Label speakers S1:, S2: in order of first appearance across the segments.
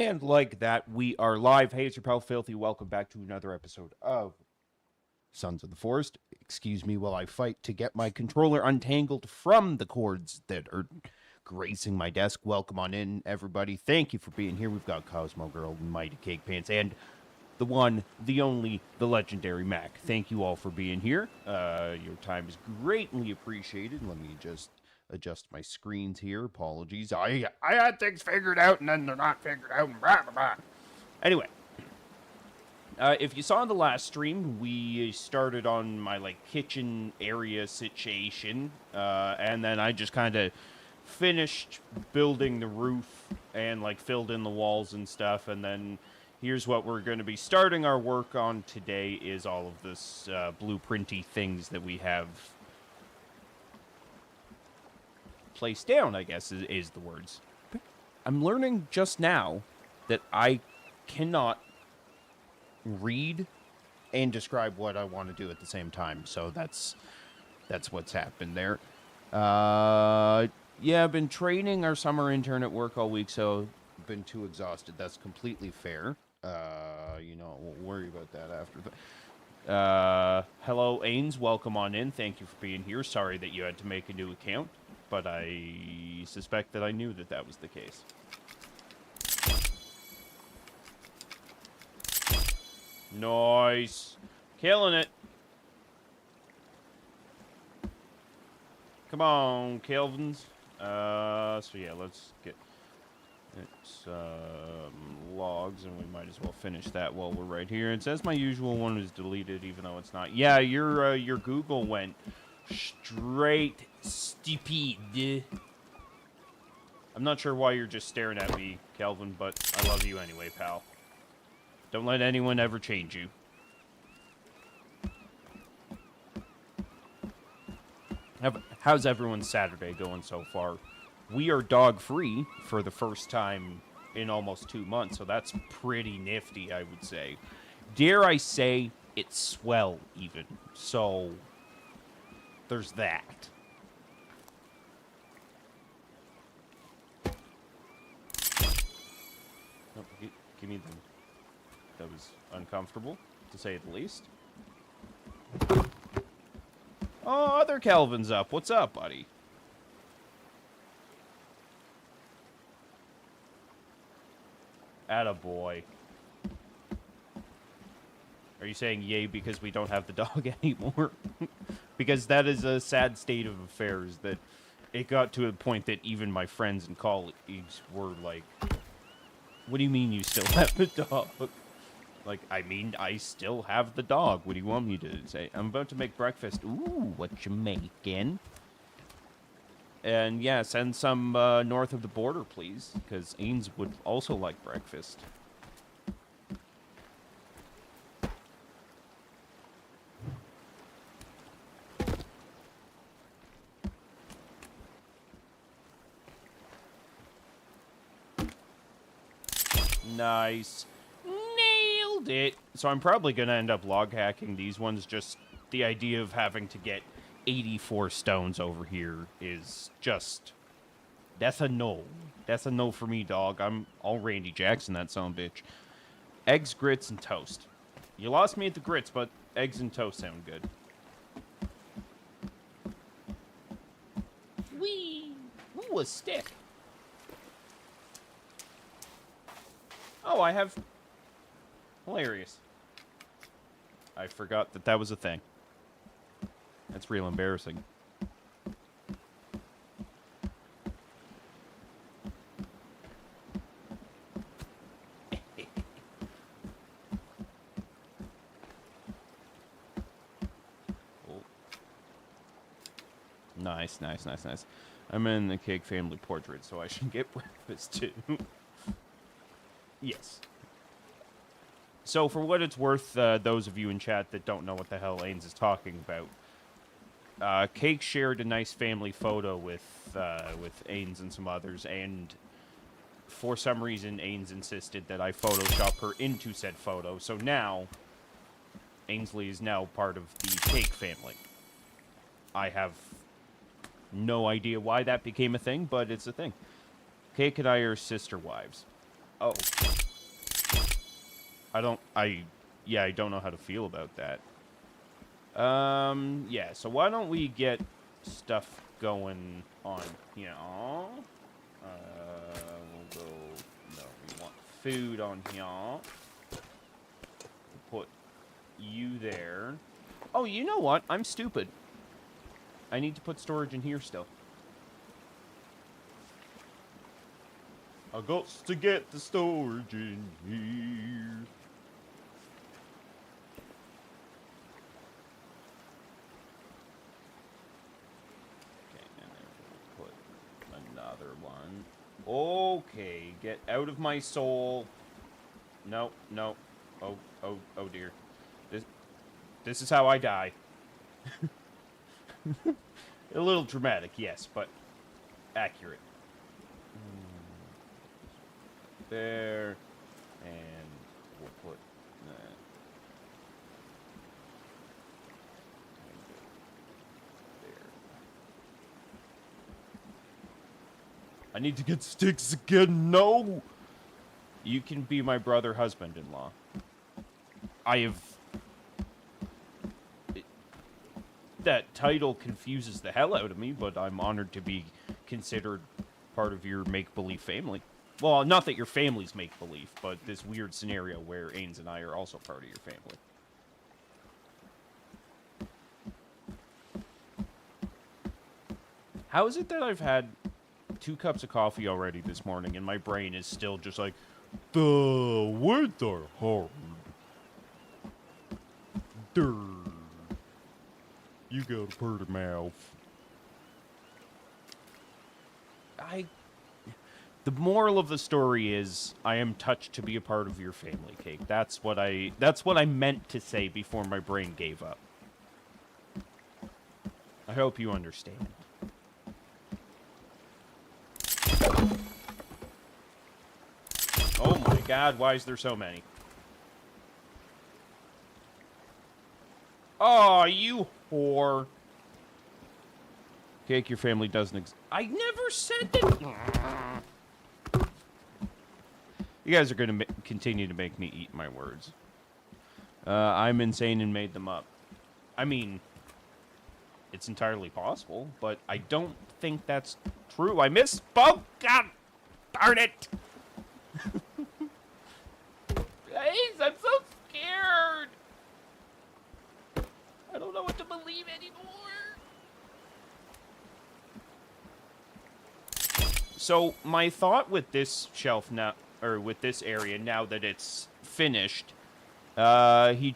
S1: And like that, we are live. Hey, it's your pal Filthy. Welcome back to another episode of Sons of the Forest. Excuse me while I fight to get my controller untangled from the cords that are gracing my desk. Welcome on in, everybody. Thank you for being here. We've got Cosmo Girl, Mighty Cake Pants, and the one, the only, the legendary Mac. Thank you all for being here. Your time is greatly appreciated. Let me just adjust my screens here. Apologies. I had things figured out and then they're not figured out. And blah, blah, blah. Anyway, if you saw in the last stream, we started on my kitchen area situation, and then I just kind of finished building the roof and filled in the walls and stuff, and then here's what we're going to be starting our work on today is all of this blueprinty things that we have placed down, I guess, is the words. I'm learning just now that I cannot read and describe what I want to do at the same time, so that's what's happened there. Yeah, I've been training our summer intern at work all week, so I've been too exhausted. That's completely fair. We'll worry about that after. Hello, Ains. Welcome on in. Thank you for being here. Sorry that you had to make a new account, but I suspect that I knew that that was the case. Nice. Killing it. Come on, Kelvins. So yeah, let's get logs, and we might as well finish that while we're right here. It says my usual one is deleted, even though it's not. Yeah, your Google went straight stupid. I'm not sure why you're just staring at me, Kelvin, but I love you anyway, pal. Don't let anyone ever change you. How's everyone's Saturday going so far? We are dog-free for the first time in almost 2 months, so that's pretty nifty, I would say. Dare I say, it's swell, even. So, there's that. Oh, give me the... That was uncomfortable, to say the least. Oh, other Kelvin's up. What's up, buddy? Attaboy. Are you saying yay because we don't have the dog anymore? Because that is a sad state of affairs, that it got to a point that even my friends and colleagues were like, what do you mean you still have the dog? I mean, I still have the dog. What do you want me to say? I'm about to make breakfast. Ooh, what you making? And yeah, send some north of the border, please, because Ains would also like breakfast. Nice. Nailed it. So I'm probably going to end up log hacking these ones. Just the idea of having to get 84 stones over here is just... That's a no. That's a no for me, dog. I'm all Randy Jackson, that son of a bitch. Eggs, grits, and toast. You lost me at the grits, but eggs and toast sound good. Whee! Ooh, a stick. Oh, I have... Hilarious. I forgot that that was a thing. That's real embarrassing. Oh. Nice, nice, nice, nice. I'm in the Cake family portrait, so I should get breakfast too. Yes. So, for what it's worth, those of you in chat that don't know what the hell Ains is talking about, Cake shared a nice family photo with Ains and some others, and for some reason, Ains insisted that I Photoshop her into said photo, so now, Ainsley is now part of the Cake family. I have no idea why that became a thing, but it's a thing. Cake and I are sister wives. Oh. Yeah, I don't know how to feel about that. Yeah, so why don't we get stuff going on here? We'll go, no, we want food on here. Put you there. Oh, you know what? I'm stupid. I need to put storage in here still. I got to get the storage in here. Okay, and then we'll put another one. Okay, get out of my soul. No, no. Oh, oh, oh dear. This is how I die. A little dramatic, yes, but accurate. There, and we'll put that there. I need to get sticks again. No! You can be my brother husband-in-law. That title confuses the hell out of me, but I'm honored to be considered part of your make-believe family. Well, not that your family's make-believe, but this weird scenario where Ains and I are also part of your family. How is it that I've had 2 cups of coffee already this morning and my brain is still just like, the words are hard. Durr. You got a pretty mouth. The moral of the story is, I am touched to be a part of your family, Cake. That's what I meant to say before my brain gave up. I hope you understand. Oh my god, why is there so many? Oh, you whore. Cake, your family doesn't exist. I never said that. You guys are going to continue to make me eat my words. I'm insane and made them up. I mean, it's entirely possible, but I don't think that's true. I misspoke! God darn it! Guys, I'm so scared! I don't know what to believe anymore. So, my thought with this shelf now, or with this area, now that it's finished, he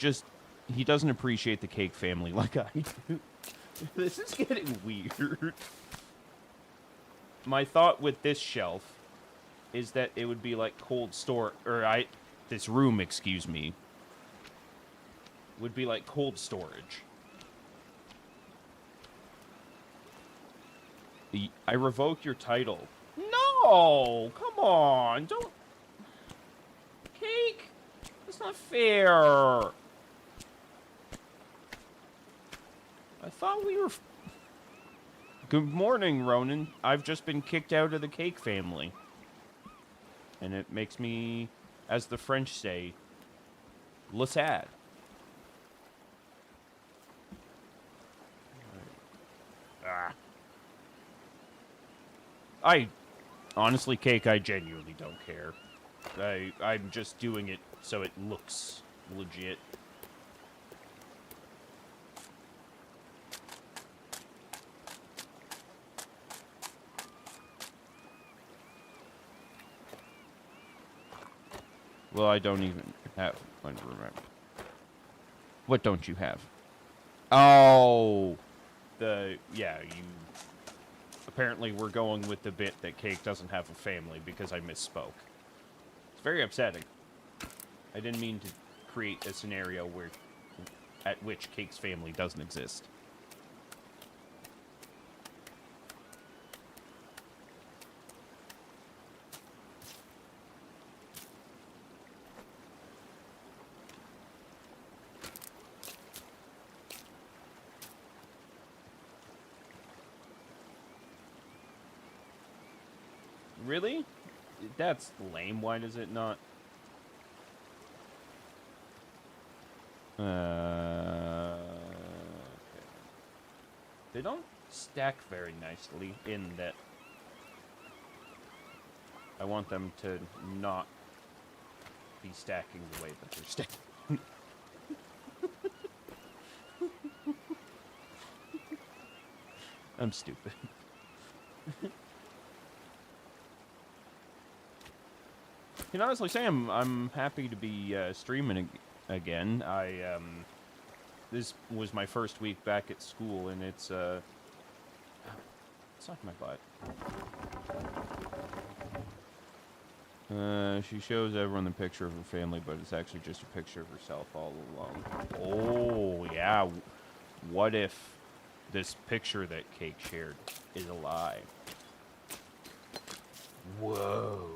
S1: doesn't appreciate the Cake family like I do. This is getting weird. My thought with this shelf is that it would be like cold store, this room, excuse me, would be like cold storage. I revoke your title. No! Come on! Don't... Cake! That's not fair! I thought we were... Good morning, Ronan. I've just been kicked out of the Cake family. And it makes me, as the French say, le sad. Honestly, Cake, I genuinely don't care. I'm just doing it so it looks legit. Well, I don't even have one to remember. What don't you have? Oh! Yeah, you... Apparently we're going with the bit that Cake doesn't have a family because I misspoke. It's very upsetting. I didn't mean to create a scenario at which Cake's family doesn't exist. Really? That's lame. Why does it not? Okay. They don't stack very nicely in that. I want them to not be stacking the way that they're stacking. I'm stupid. Can honestly say I'm happy to be streaming again. This was my first week back at school, and it's suck my butt. She shows everyone the picture of her family, but it's actually just a picture of herself all along. Oh yeah. What if this picture that Cake shared is a lie? Whoa.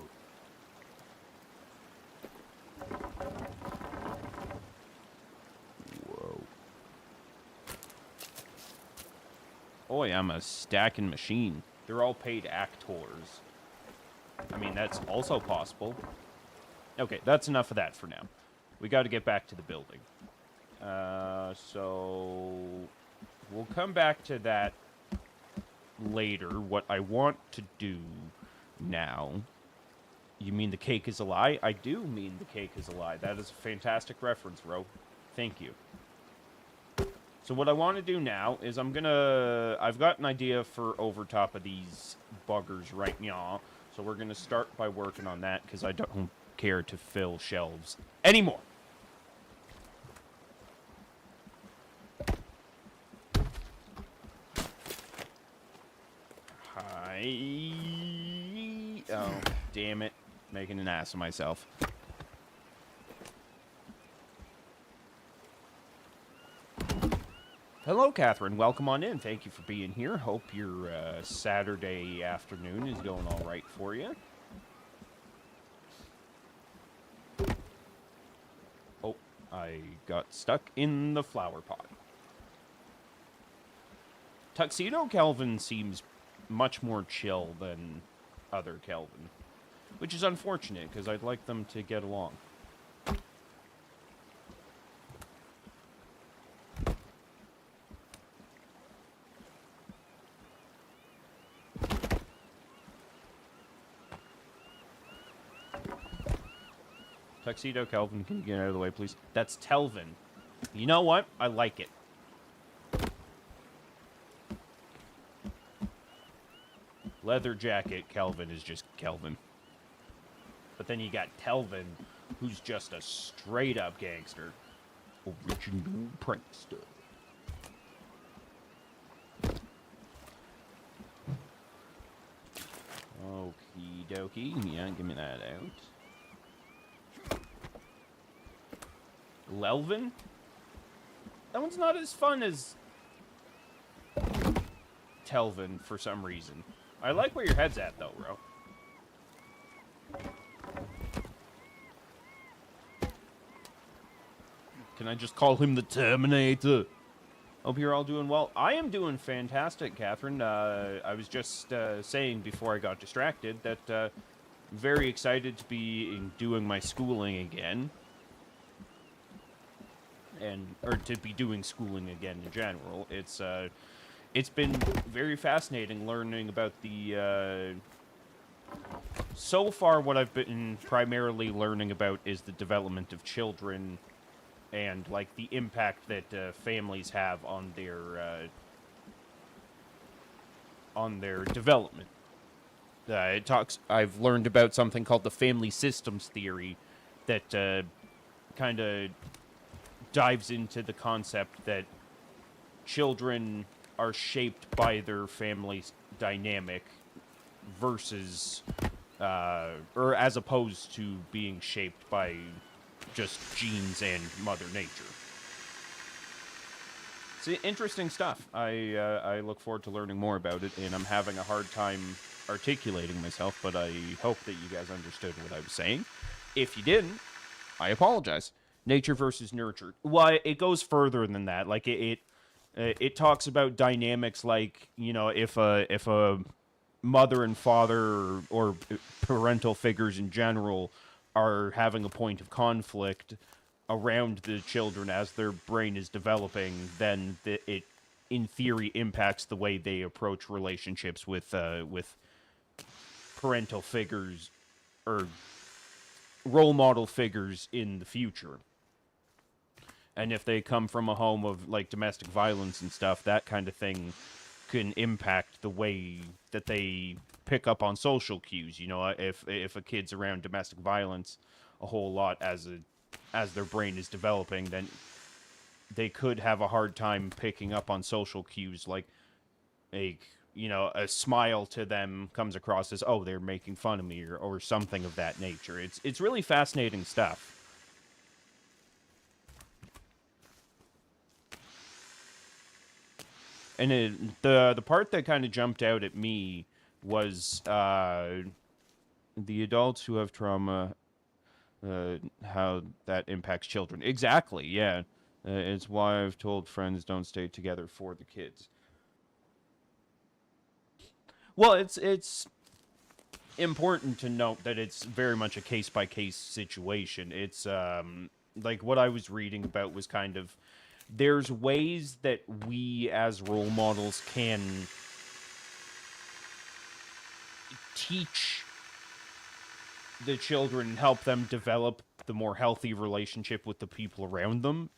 S1: Whoa. Oh yeah, I'm a stacking machine. They're all paid actors. I mean, that's also possible. Okay, that's enough of that for now. We got to get back to the building. So we'll come back to that later. What I want to do now... You mean the cake is a lie? I do mean the cake is a lie. That is a fantastic reference, Ro. Thank you. So what I want to do now is I've got an idea for over top of these buggers right now. So we're gonna start by working on that because I don't care to fill shelves anymore. Hi. Oh, damn it. Making an ass of myself. Hello, Catherine. Welcome on in. Thank you for being here. Hope your Saturday afternoon is going all right for you. Oh, I got stuck in the flower pot. Tuxedo Kelvin seems much more chill than other Kelvin. Which is unfortunate, because I'd like them to get along. Tuxedo Kelvin, can you get out of the way, please? That's Telvin. You know what? I like it. Leather jacket Kelvin is just Kelvin. But then you got Telvin, who's just a straight-up gangster. Original prankster. Okie dokie. Yeah, give me that out. Lelvin? That one's not as fun as Telvin for some reason. I like where your head's at, though, bro. Can I just call him the Terminator? Hope you're all doing well. I am doing fantastic, Catherine. I was just saying before I got distracted that very excited to be doing my schooling again. Or to be doing schooling again in general. It's been very fascinating learning about the... So far, what I've been primarily learning about is the development of children and, like, the impact that families have on their development. I've learned about something called the family systems theory that kind of dives into the concept that children are shaped by their family's dynamic versus, or as opposed to being shaped by just genes and Mother Nature. It's interesting stuff. I look forward to learning more about it, and I'm having a hard time articulating myself, but I hope that you guys understood what I was saying. If you didn't, I apologize. Nature versus nurture. Well, it goes further than that. Like, it talks about dynamics like, you know, if a mother and father or parental figures in general are having a point of conflict around the children as their brain is developing, then it, in theory, impacts the way they approach relationships with parental figures or role model figures in the future. And if they come from a home of like domestic violence and stuff, that kind of thing can impact the way that they pick up on social cues. You know, if a kid's around domestic violence a whole lot as their brain is developing, then they could have a hard time picking up on social cues like a a smile to them comes across as, oh, they're making fun of me, or something of that nature. It's really fascinating stuff. And the part that kind of jumped out at me was the adults who have trauma, how that impacts children. Exactly, yeah. It's why I've told friends don't stay together for the kids. Well, it's important to note that it's very much a case by case situation. It's like what I was reading about was kind of, there's ways that we as role models can teach the children and help them develop the more healthy relationship with the people around them.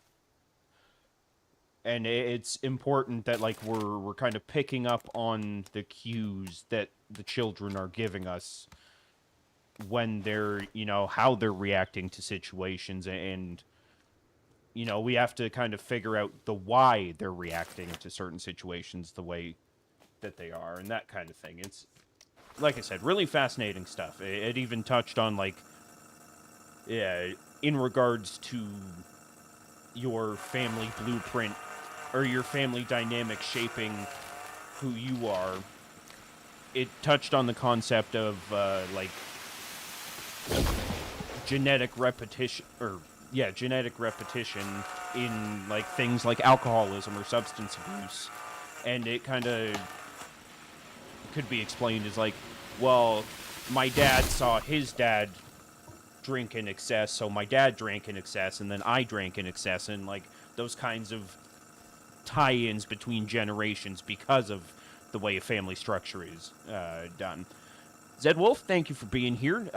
S1: And it's important that like we're kind of picking up on the cues that the children are giving us when they're, how they're reacting to situations, and we have to kind of figure out the why they're reacting to certain situations the way that they are, and that kind of thing. It's, like I said, really fascinating stuff. It even touched on, like, yeah, in regards to your family blueprint or your family dynamic shaping who you are. It touched on the concept of, like, genetic repetition, genetic repetition in, like, things like alcoholism or substance abuse. And it kind of could be explained as, like, well, my dad saw his dad drink in excess, so my dad drank in excess, and then I drank in excess, and, like, those kinds of tie-ins between generations because of the way a family structure is done. Zed Wolf, thank you for being here.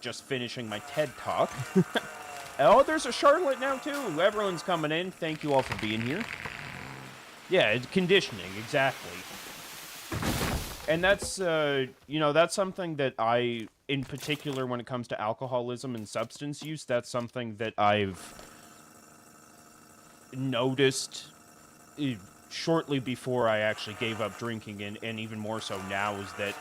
S1: Just finishing my TED Talk. Oh, there's a Charlotte now, too. Everyone's coming in. Thank you all for being here. Yeah, it's conditioning, exactly. And that's, that's something that I, in particular, when it comes to alcoholism and substance use, that's something that I've noticed shortly before I actually gave up drinking, and even more so now, is that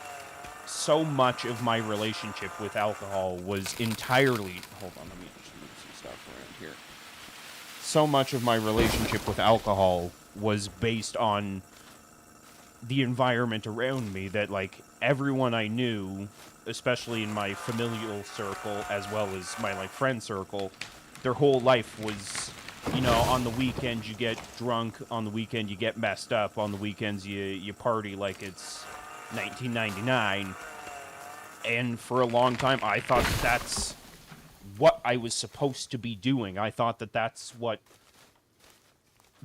S1: so much of my relationship with alcohol was entirely... Hold on, let me just move some stuff around here. So much of my relationship with alcohol was based on the environment around me, that, like, everyone I knew, especially in my familial circle as well as my, like, friend circle, their whole life was, on the weekends you get drunk, on the weekend you get messed up, on the weekends you party like it's 1999. And for a long time I thought that's what I was supposed to be doing. I thought that that's what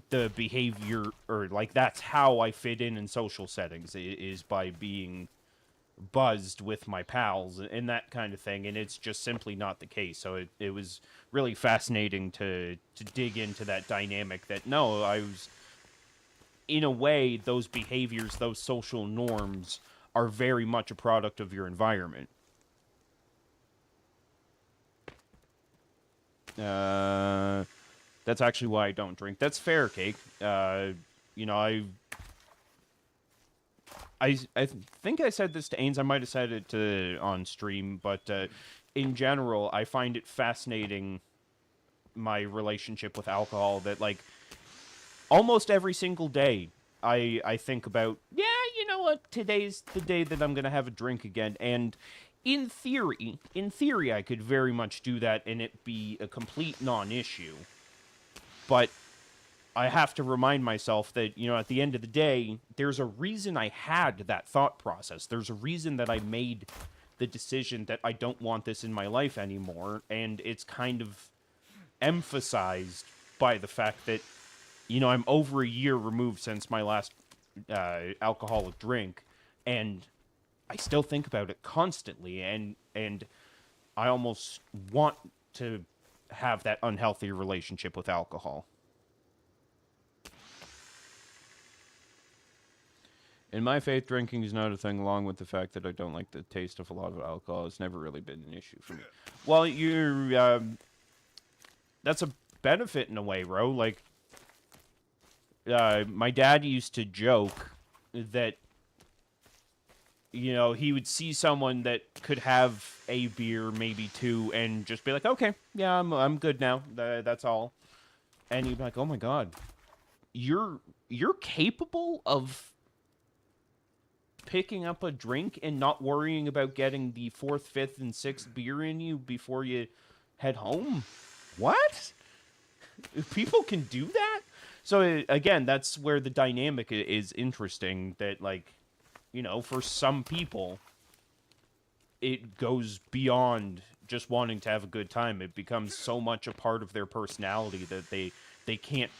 S1: the behavior, or, like, that's how I fit in social settings, is by being buzzed with my pals and that kind of thing, and it's just simply not the case. So it was really fascinating to dig into that dynamic, that no, I was, in a way, those behaviors, those social norms are very much a product of your environment. That's actually why I don't drink. That's fair, Cake. I think I said this to Ains. I might have said it on stream, but in general, I find it fascinating, my relationship with alcohol, that, like, almost every single day I think about, yeah, you know what, today's the day that I'm going to have a drink again. And in theory, I could very much do that and it be a complete non-issue. But I have to remind myself that, at the end of the day, there's a reason I had that thought process. There's a reason that I made the decision that I don't want this in my life anymore. And it's kind of emphasized by the fact that, I'm over a year removed since my last alcoholic drink. And I still think about it constantly. And I almost want to have that unhealthy relationship with alcohol. In my faith, drinking is not a thing, along with the fact that I don't like the taste of a lot of alcohol. It's never really been an issue for me. Well, that's a benefit in a way, bro. Like, my dad used to joke that, he would see someone that could have a beer, maybe two, and just be like, okay, yeah, I'm good now. That's all. And he'd be like, oh my God, you're capable of picking up a drink and not worrying about getting the 4th, 5th, and 6th beer in you before you head home? What? People can do that? So, again, that's where the dynamic is interesting, that, like, for some people, it goes beyond just wanting to have a good time. It becomes so much a part of their personality that they can't,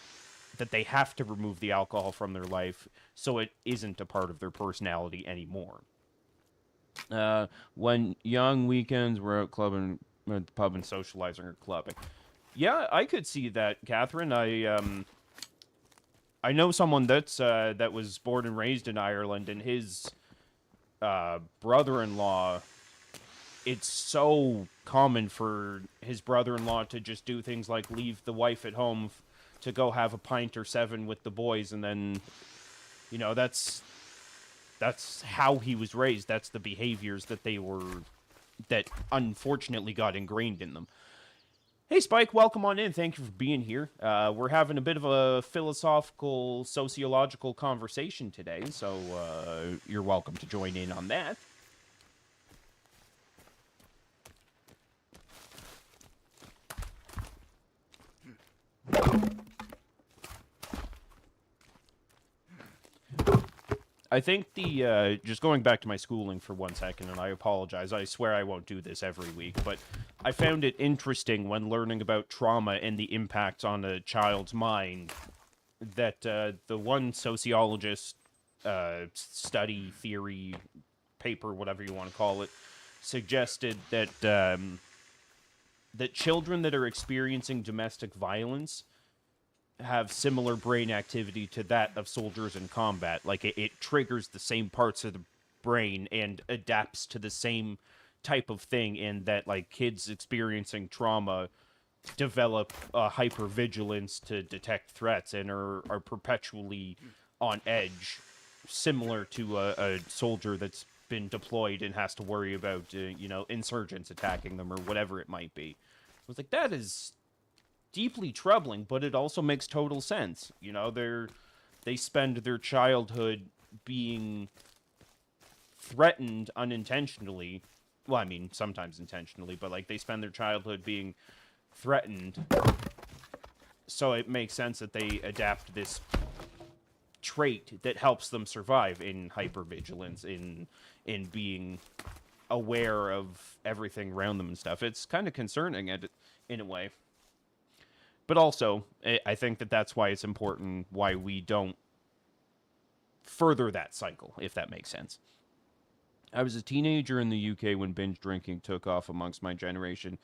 S1: that they have to remove the alcohol from their life so it isn't a part of their personality anymore. When young, weekends were out clubbing at the pub and socializing or clubbing. Yeah, I could see that, Catherine. I know someone that was born and raised in Ireland, and his brother-in-law, it's so common for his brother-in-law to just do things like leave the wife at home to go have a pint or 7 with the boys, and then, that's how he was raised. That's the behaviors that unfortunately got ingrained in them. Hey, Spike, welcome on in. Thank you for being here. We're having a bit of a philosophical, sociological conversation today, so you're welcome to join in on that. I think just going back to my schooling for 1 second, and I apologize, I swear I won't do this every week, but I found it interesting when learning about trauma and the impacts on a child's mind that the one sociologist study, theory, paper, whatever you want to call it, suggested that that children that are experiencing domestic violence have similar brain activity to that of soldiers in combat. Like, it triggers the same parts of the brain and adapts to the same type of thing, in that, like, kids experiencing trauma develop hypervigilance to detect threats and are perpetually on edge, similar to a soldier that's been deployed and has to worry about, insurgents attacking them or whatever it might be. I was like, that is deeply troubling, but it also makes total sense. They spend their childhood being threatened unintentionally. Well, I mean, sometimes intentionally, but, like, they spend their childhood being threatened. So it makes sense that they adapt this trait that helps them survive in hypervigilance, in being aware of everything around them and stuff. It's kind of concerning in a way. But also, I think that that's why it's important why we don't further that cycle, if that makes sense. I was a teenager in the UK when binge drinking took off amongst my generation.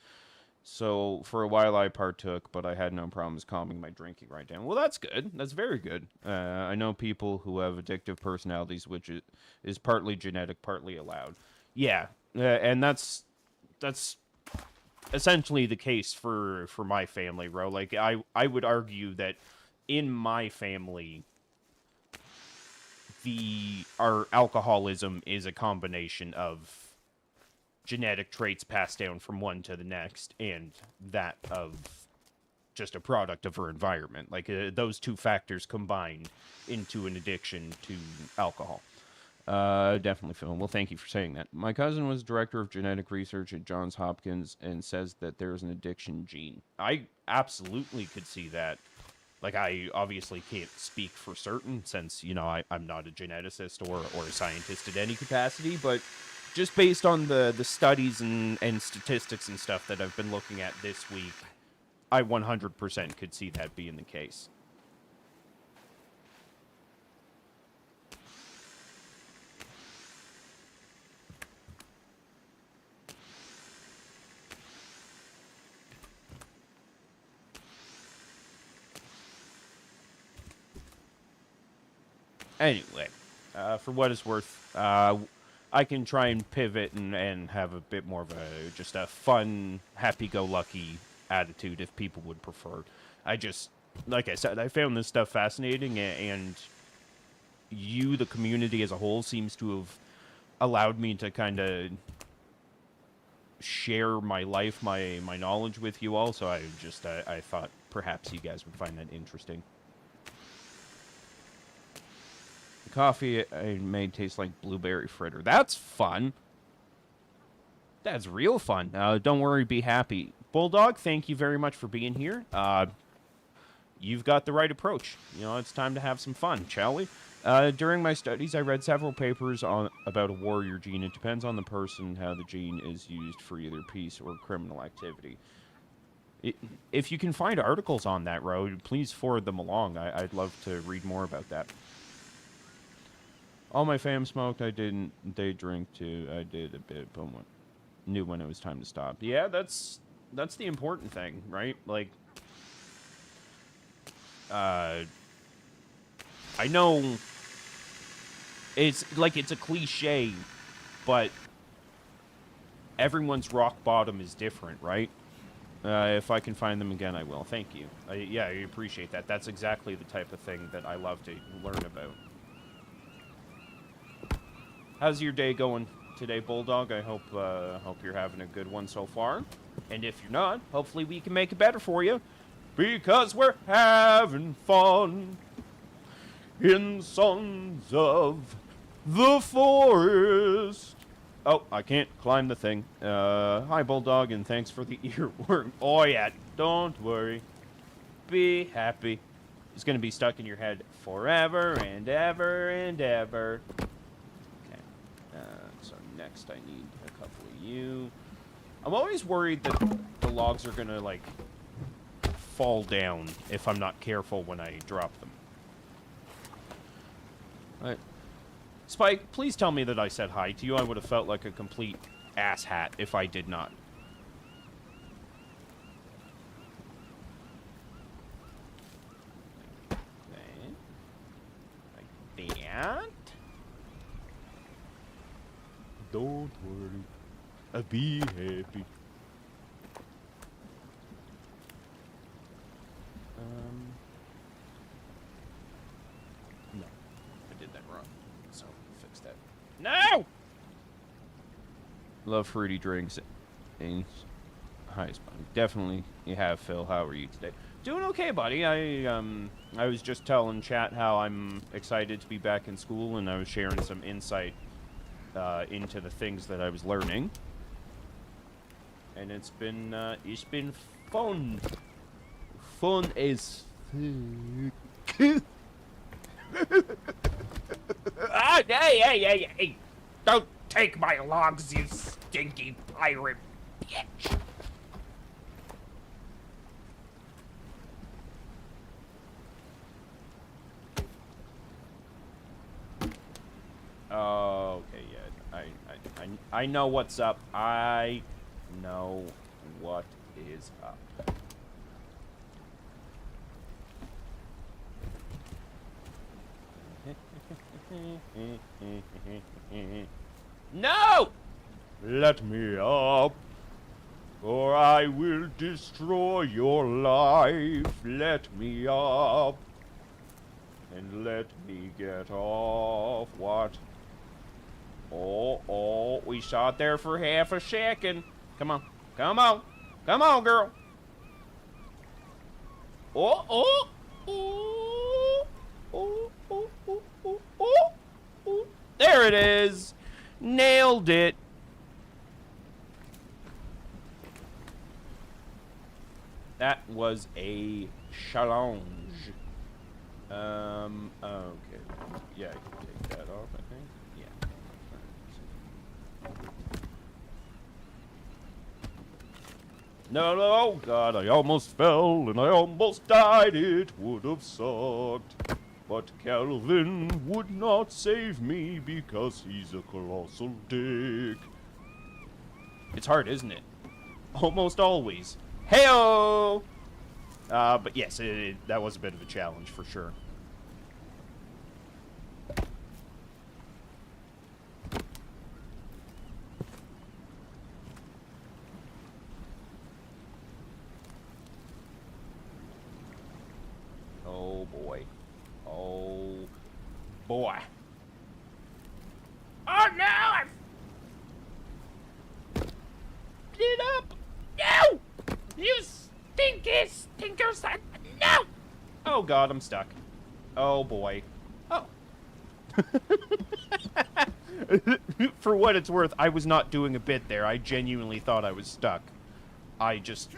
S1: So for a while I partook, but I had no problems calming my drinking right down. Well, that's good. That's very good. I know people who have addictive personalities, which is partly genetic, partly allowed. Yeah, and that's essentially the case for my family, bro. Like, I would argue that in my family, our alcoholism is a combination of genetic traits passed down from one to the next, and that of just a product of our environment. Like, those two factors combined into an addiction to alcohol. Definitely, Phil. Well, thank you for saying that. My cousin was director of genetic research at Johns Hopkins and says that there's an addiction gene. I absolutely could see that. Like, I obviously can't speak for certain since, I'm not a geneticist or a scientist in any capacity, but just based on the studies and statistics and stuff that I've been looking at this week, I 100% could see that being the case. Anyway, for what it's worth, I can try and pivot and have a bit more of just a fun, happy-go-lucky attitude if people would prefer. Like I said, I found this stuff fascinating, and the community as a whole, seems to have allowed me to kind of share my life, my knowledge with you all, so I thought perhaps you guys would find that interesting. The coffee I made tastes like blueberry fritter. That's fun. That's real fun. Don't worry, be happy. Bulldog, thank you very much for being here. You've got the right approach. It's time to have some fun, shall we? During my studies, I read several papers about a warrior gene. It depends on the person how the gene is used for either peace or criminal activity. If you can find articles on that, Road, please forward them along. I'd love to read more about that. All my fam smoked. I didn't. They drink too. I did a bit, but knew when it was time to stop. Yeah, that's the important thing, right? Like, I know it's a cliche, but everyone's rock bottom is different, right? If I can find them again, I will. Thank you. I appreciate that. That's exactly the type of thing that I love to learn about. How's your day going today, Bulldog? I hope you're having a good one so far. And if you're not, hopefully we can make it better for you. Because we're having fun in Sons of the Forest. Oh, I can't climb the thing. Hi, Bulldog, and thanks for the earworm. Oh, yeah, don't worry. Be happy. It's going to be stuck in your head forever and ever and ever. So next I need a couple of you. I'm always worried that the logs are gonna, like, fall down if I'm not careful when I drop them. Alright. Spike, please tell me that I said hi to you. I would have felt like a complete asshat if I did not. Like that. Don't worry. I'll be happy. No. I did that wrong. So, fix that. No! Love fruity drinks. Hi, Spike. Definitely you have, Phil. How are you today? Doing okay, buddy. I was just telling chat how I'm excited to be back in school, and I was sharing some insight into the things that I was learning, and it's been fun. Fun as fuck. Ah, hey! Don't take my logs, you stinky pirate bitch! Oh, okay, yeah. I know what's up. I know what is up. No! Let me up, or I will destroy your life. Let me up, and let me get off. What? Oh, we saw it there for half a second. Come on, girl. Oh. There it is. Nailed it. That was a challenge. Okay. Yeah, I can take that off, I think. Yeah. No, oh God, I almost fell and I almost died. It would have sucked. But Calvin would not save me because he's a colossal dick. It's hard, isn't it? Almost always. Heyo! But yes, that was a bit of a challenge for sure. Oh boy. Oh boy. Oh no! Get up! No! You stinker son! No! Oh God, I'm stuck. Oh boy. Oh. For what it's worth, I was not doing a bit there. I genuinely thought I was stuck. I just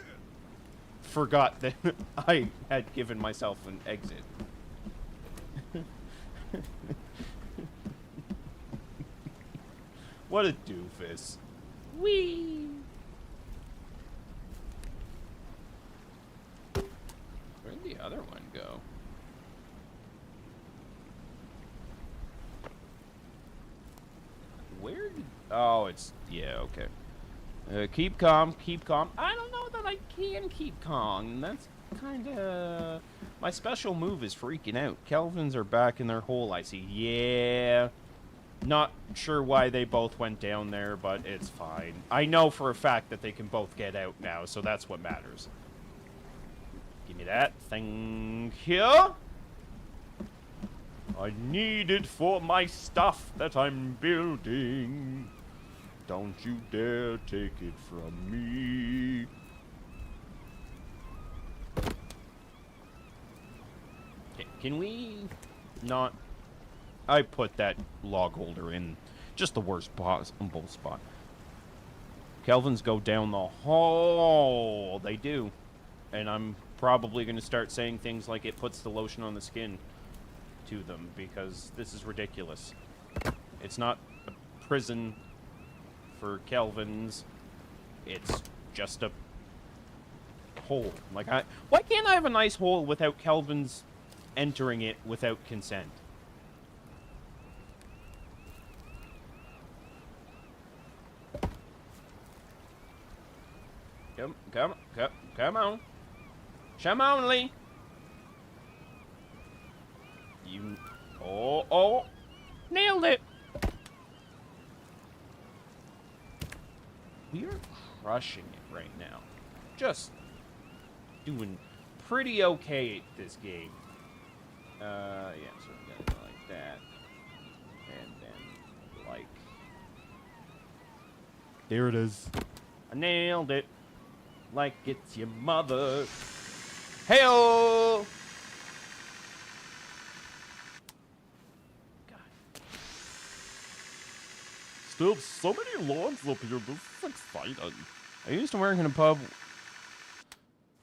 S1: forgot that I had given myself an exit. What a doofus. Whee! Where'd the other one go? Where did... Oh, it's... Yeah, okay. Keep calm, keep calm. I don't know that I can keep calm. That's kind of... My special move is freaking out. Kelvins are back in their hole, I see. Yeah. Not sure why they both went down there, but it's fine. I know for a fact that they can both get out now, so that's what matters. Give me that. Thank you. I need it for my stuff that I'm building. Don't you dare take it from me. Okay, can we not... I put that log holder in just the worst possible spot. Kelvins go down the hole. They do. And I'm probably going to start saying things like it puts the lotion on the skin to them, because this is ridiculous. It's not a prison for Kelvins. It's just a hole. Like, why can't I have a nice hole without Kelvins entering it without consent? Come on. Come on, Lee. You... Oh. Nailed it. We are crushing it right now. Just doing pretty okay at this game. Yeah, so we gotta go like that. And then, like... There it is. I nailed it. Like it's your mother. Hey-oh! God. Still so many logs up here. This is exciting. I used to work in a pub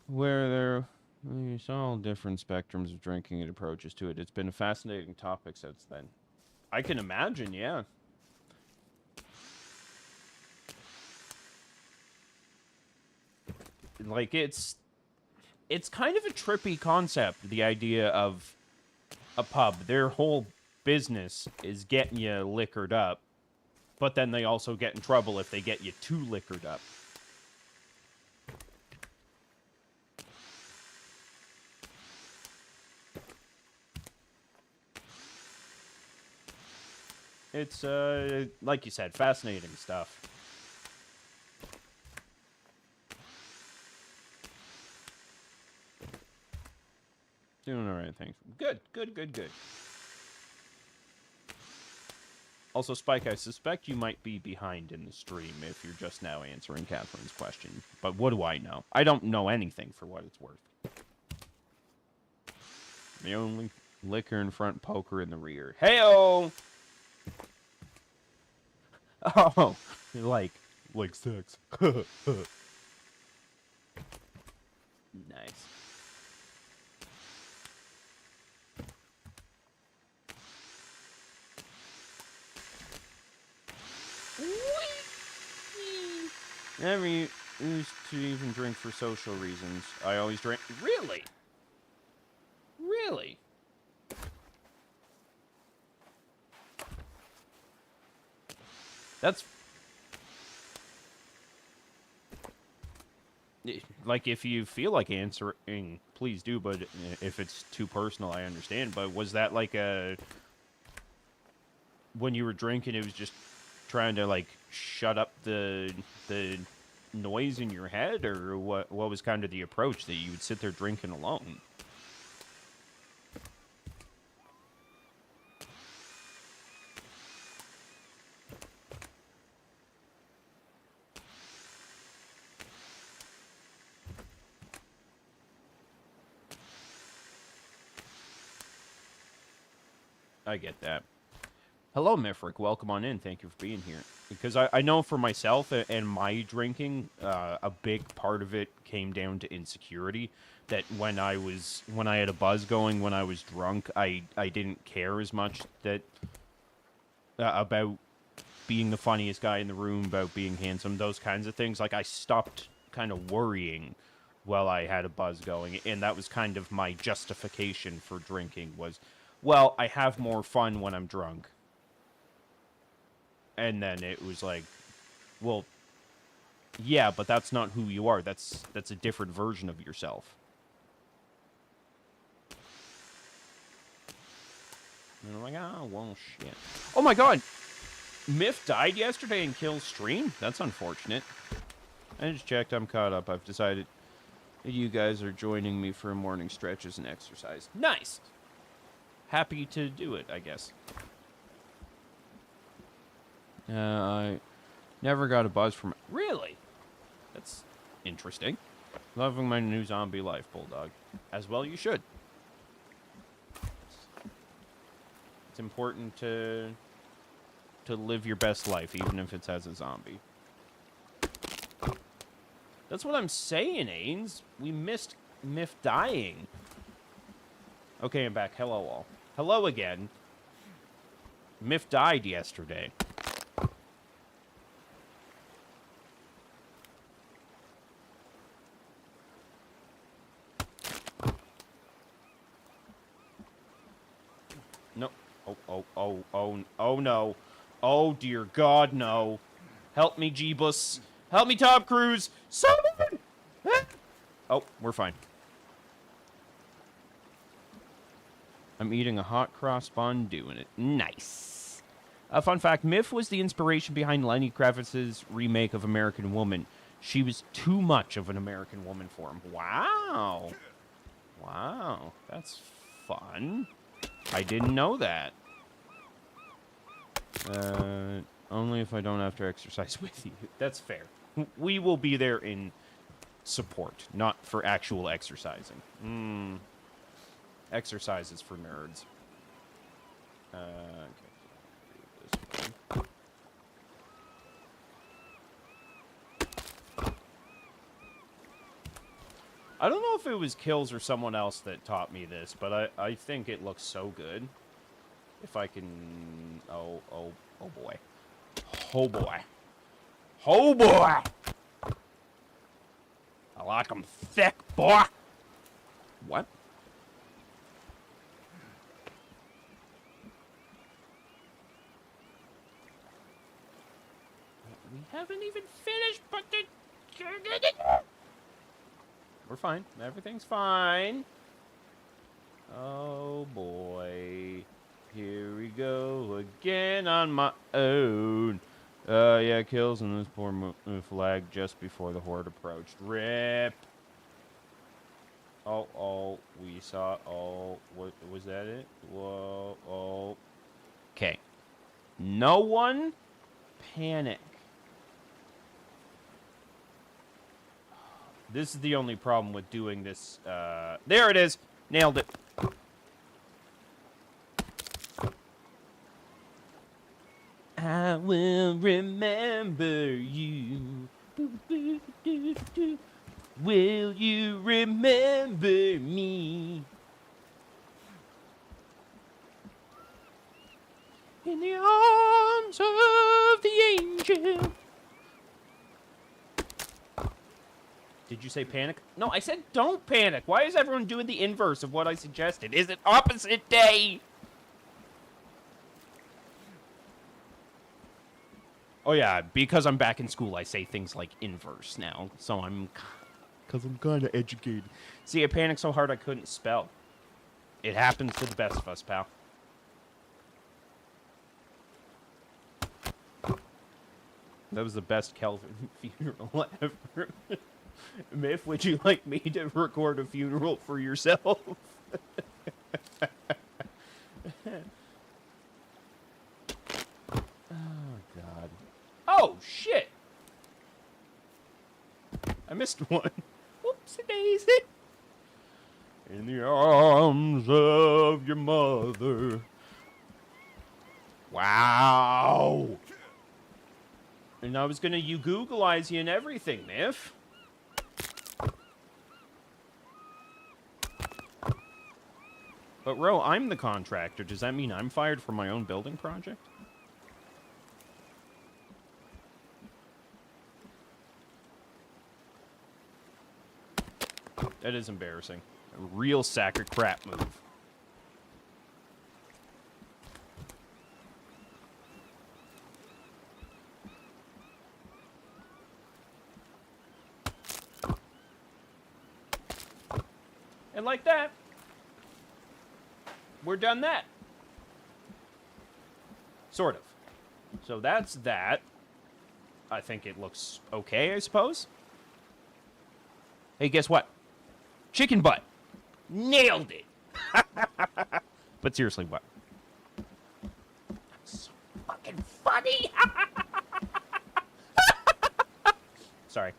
S1: where you saw all different spectrums of drinking and approaches to it. It's been a fascinating topic since then. I can imagine, yeah. Like, it's kind of a trippy concept, the idea of a pub. Their whole business is getting you liquored up, but then they also get in trouble if they get you too liquored up. It's, like you said, fascinating stuff. Doing the right thing. Good. Also, Spike, I suspect you might be behind in the stream if you're just now answering Catherine's question. But what do I know? I don't know anything for what it's worth. The only liquor in front, poker in the rear. Hey-oh! Oh, like sex. Nice. Never used to even drink for social reasons. I always drank. Really? Really? That's like, if you feel like answering, please do. But if it's too personal, I understand. But was that like when you were drinking, it was just trying to like shut up the noise in your head, or what was kind of the approach that you would sit there drinking alone? I get that. Hello, Mifric. Welcome on in. Thank you for being here. Because I know for myself and my drinking, a big part of it came down to insecurity. That when I had a buzz going, when I was drunk, I didn't care as much that about being the funniest guy in the room, about being handsome, those kinds of things. Like, I stopped kind of worrying while I had a buzz going, and that was kind of my justification for drinking was, well, I have more fun when I'm drunk. And then it was like, well, yeah, but that's not who you are. That's a different version of yourself. And I'm like, oh, well, shit. Oh my god! Myth died yesterday in Kill's stream? That's unfortunate. I just checked, I'm caught up. I've decided that you guys are joining me for a morning stretch as an exercise. Nice! Happy to do it, I guess. I never got a buzz from... Really? That's interesting. Loving my new zombie life, Bulldog. As well you should. It's important to live your best life, even if it's as a zombie. That's what I'm saying, Ains. We missed Myth dying. Okay, I'm back. Hello, all. Hello again. Myth died yesterday. No. Oh, no. Oh, dear God, no. Help me, Jeebus. Help me, Tom Cruise. Someone! Oh, we're fine. I'm eating a hot cross bun, doing it. Nice. A fun fact, Myth was the inspiration behind Lenny Kravitz's remake of American Woman. She was too much of an American woman for him. Wow. Wow. That's fun. I didn't know that. Only if I don't have to exercise with you. That's fair. We will be there in support, not for actual exercising. Exercise is for nerds. Okay. I don't know if it was Kills or someone else that taught me this, but I think it looks so good. If I can... Oh boy. Oh boy. Oh boy! I like them thick, boy! What? We haven't even finished, but we're fine. Everything's fine. Oh boy. Here we go again on my own. Yeah, Kills in this poor flag just before the horde approached. RIP. Oh, we saw. Oh, what was that? It? Whoa. Oh. Okay. No one panic. This is the only problem with doing this. There it is. Nailed it. I will remember you. Will you remember me? In the arms of the angel. Did you say panic? No, I said don't panic. Why is everyone doing the inverse of what I suggested? Is it opposite day? Oh yeah, because I'm back in school, I say things like inverse now. So because I'm kind of educated. See, I panicked so hard I couldn't spell. It happens to the best of us, pal. That was the best Kelvin funeral ever. Miff, would you like me to record a funeral for yourself? Oh, God. Oh, shit! I missed one. Whoopsie-daisy. In the arms of your mother. Wow! And I was gonna Googleize you and everything, Miff. But, Ro, I'm the contractor. Does that mean I'm fired from my own building project? That is embarrassing. A real sack of crap move. And like that, we're done that. Sort of. So that's that. I think it looks okay, I suppose. Hey, guess what? Chicken butt. Nailed it. But seriously, what? That's so fucking funny. Sorry.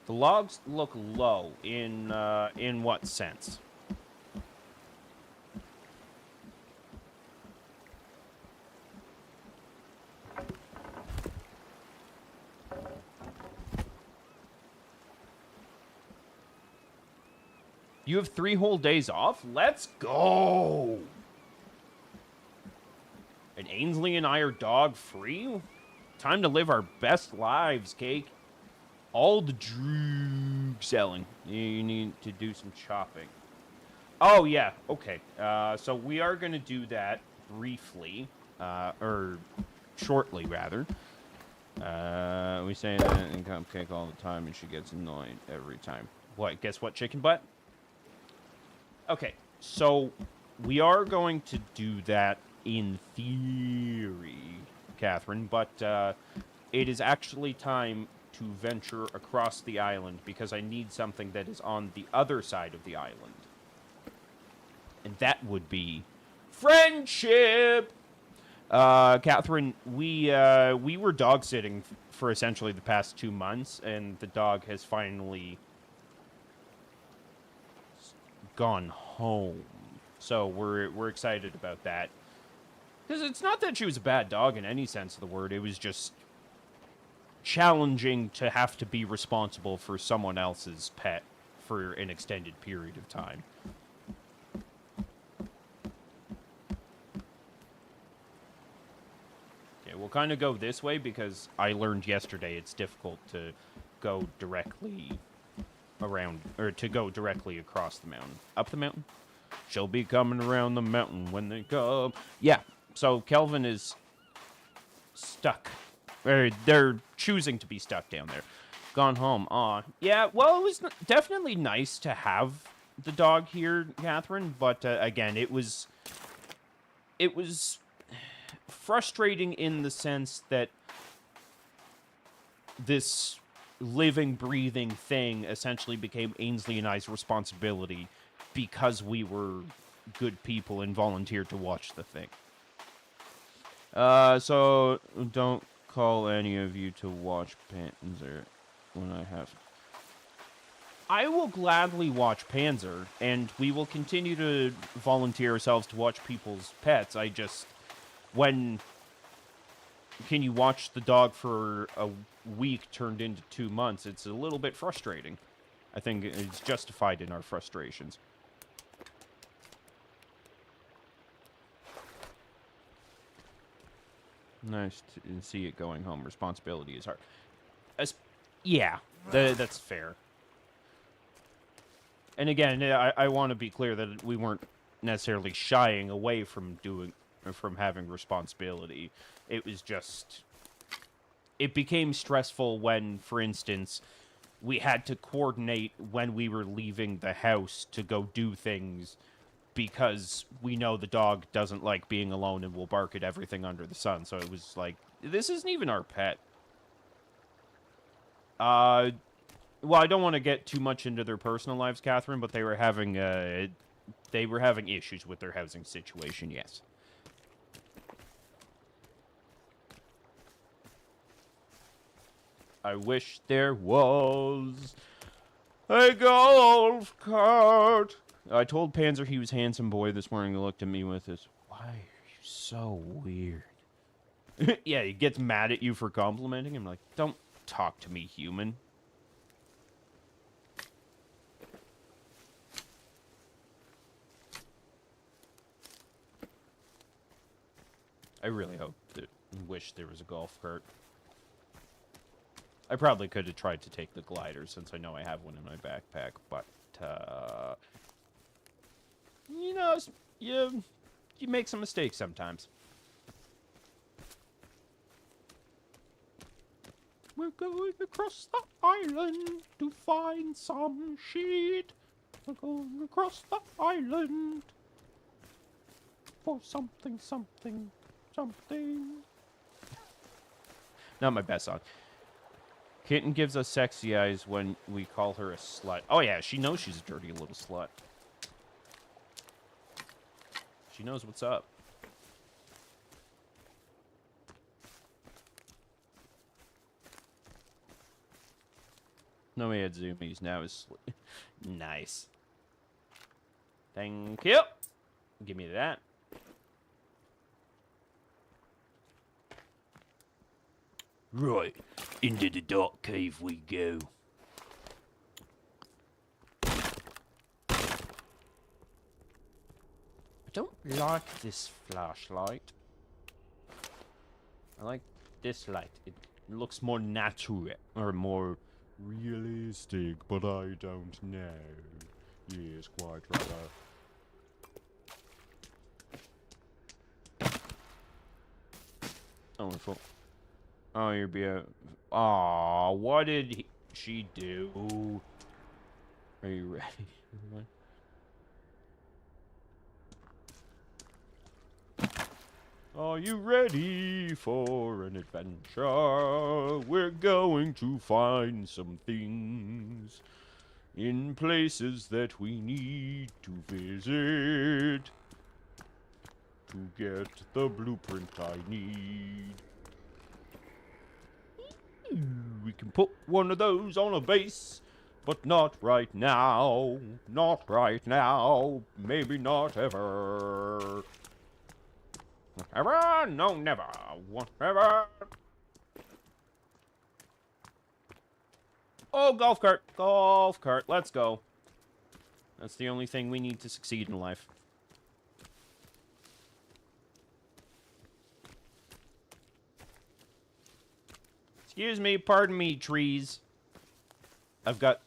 S1: The logs look low in what sense? You have 3 whole days off? Let's go! And Ainsley and I are dog-free? Time to live our best lives, Cake. All the drug selling. You need to do some shopping. Oh, yeah. Okay. So we are going to do that briefly. Or shortly, rather. We say that in Cupcake all the time, and she gets annoyed every time. What? Guess what, chicken butt? Okay. So we are going to do that in theory, Catherine. But it is actually time to venture across the island because I need something that is on the other side of the island. And that would be friendship. Catherine, we were dog sitting for essentially the past 2 months, and the dog has finally gone home. So we're excited about that. Because it's not that she was a bad dog in any sense of the word. It was just challenging to have to be responsible for someone else's pet for an extended period of time. Okay, we'll kind of go this way because I learned yesterday it's difficult to go directly around, or to go directly across the mountain. Up the mountain? She'll be coming around the mountain when they come. Yeah, so Kelvin is stuck. They're choosing to be stuck down there. Gone home. Aw. Yeah, well, it was definitely nice to have the dog here, Catherine, but again, it was frustrating in the sense that this living, breathing thing essentially became Ainsley and I's responsibility because we were good people and volunteered to watch the thing. So don't call any of you to watch Panzer when I have. I will gladly watch Panzer, and we will continue to volunteer ourselves to watch people's pets. When can you watch the dog for a week turned into 2 months? It's a little bit frustrating. I think it's justified in our frustrations. Nice to see it going home. Responsibility is hard. Yeah, that's fair. And again, I want to be clear that we weren't necessarily shying away from having responsibility. It was just, it became stressful when, for instance, we had to coordinate when we were leaving the house to go do things because we know the dog doesn't like being alone and will bark at everything under the sun. So it was like, this isn't even our pet. Well, I don't want to get too much into their personal lives, Catherine, but they were having issues with their housing situation, yes. I wish there was a golf cart. I told Panzer he was a handsome boy this morning. He looked at me with his, why are you so weird? Yeah, he gets mad at you for complimenting him. Like, don't talk to me, human. I really wish there was a golf cart. I probably could have tried to take the glider since I know I have one in my backpack, but, you know, you make some mistakes sometimes. We're going across the island to find some shit. We're going across the island for something, something, something. Not my best song. Kitten gives us sexy eyes when we call her a slut. Oh yeah, she knows she's a dirty little slut. She knows what's up. No, we had zoomies. Now it's nice. Thank you. Give me that. Right, into the dark cave we go. I don't like this flashlight. I like this light. It looks more natural, or more realistic, but I don't know. Yes, quite rather. Oh, oh, you're being... Aw, what did she do? Are you ready? Are you ready for an adventure? We're going to find some things in places that we need to visit to get the blueprint I need. We can put one of those on a base, but not right now. Not right now. Maybe not ever. Ever? No, never. Whatever. Oh, golf cart. Golf cart. Let's go. That's the only thing we need to succeed in life. Excuse me, pardon me, trees. I've got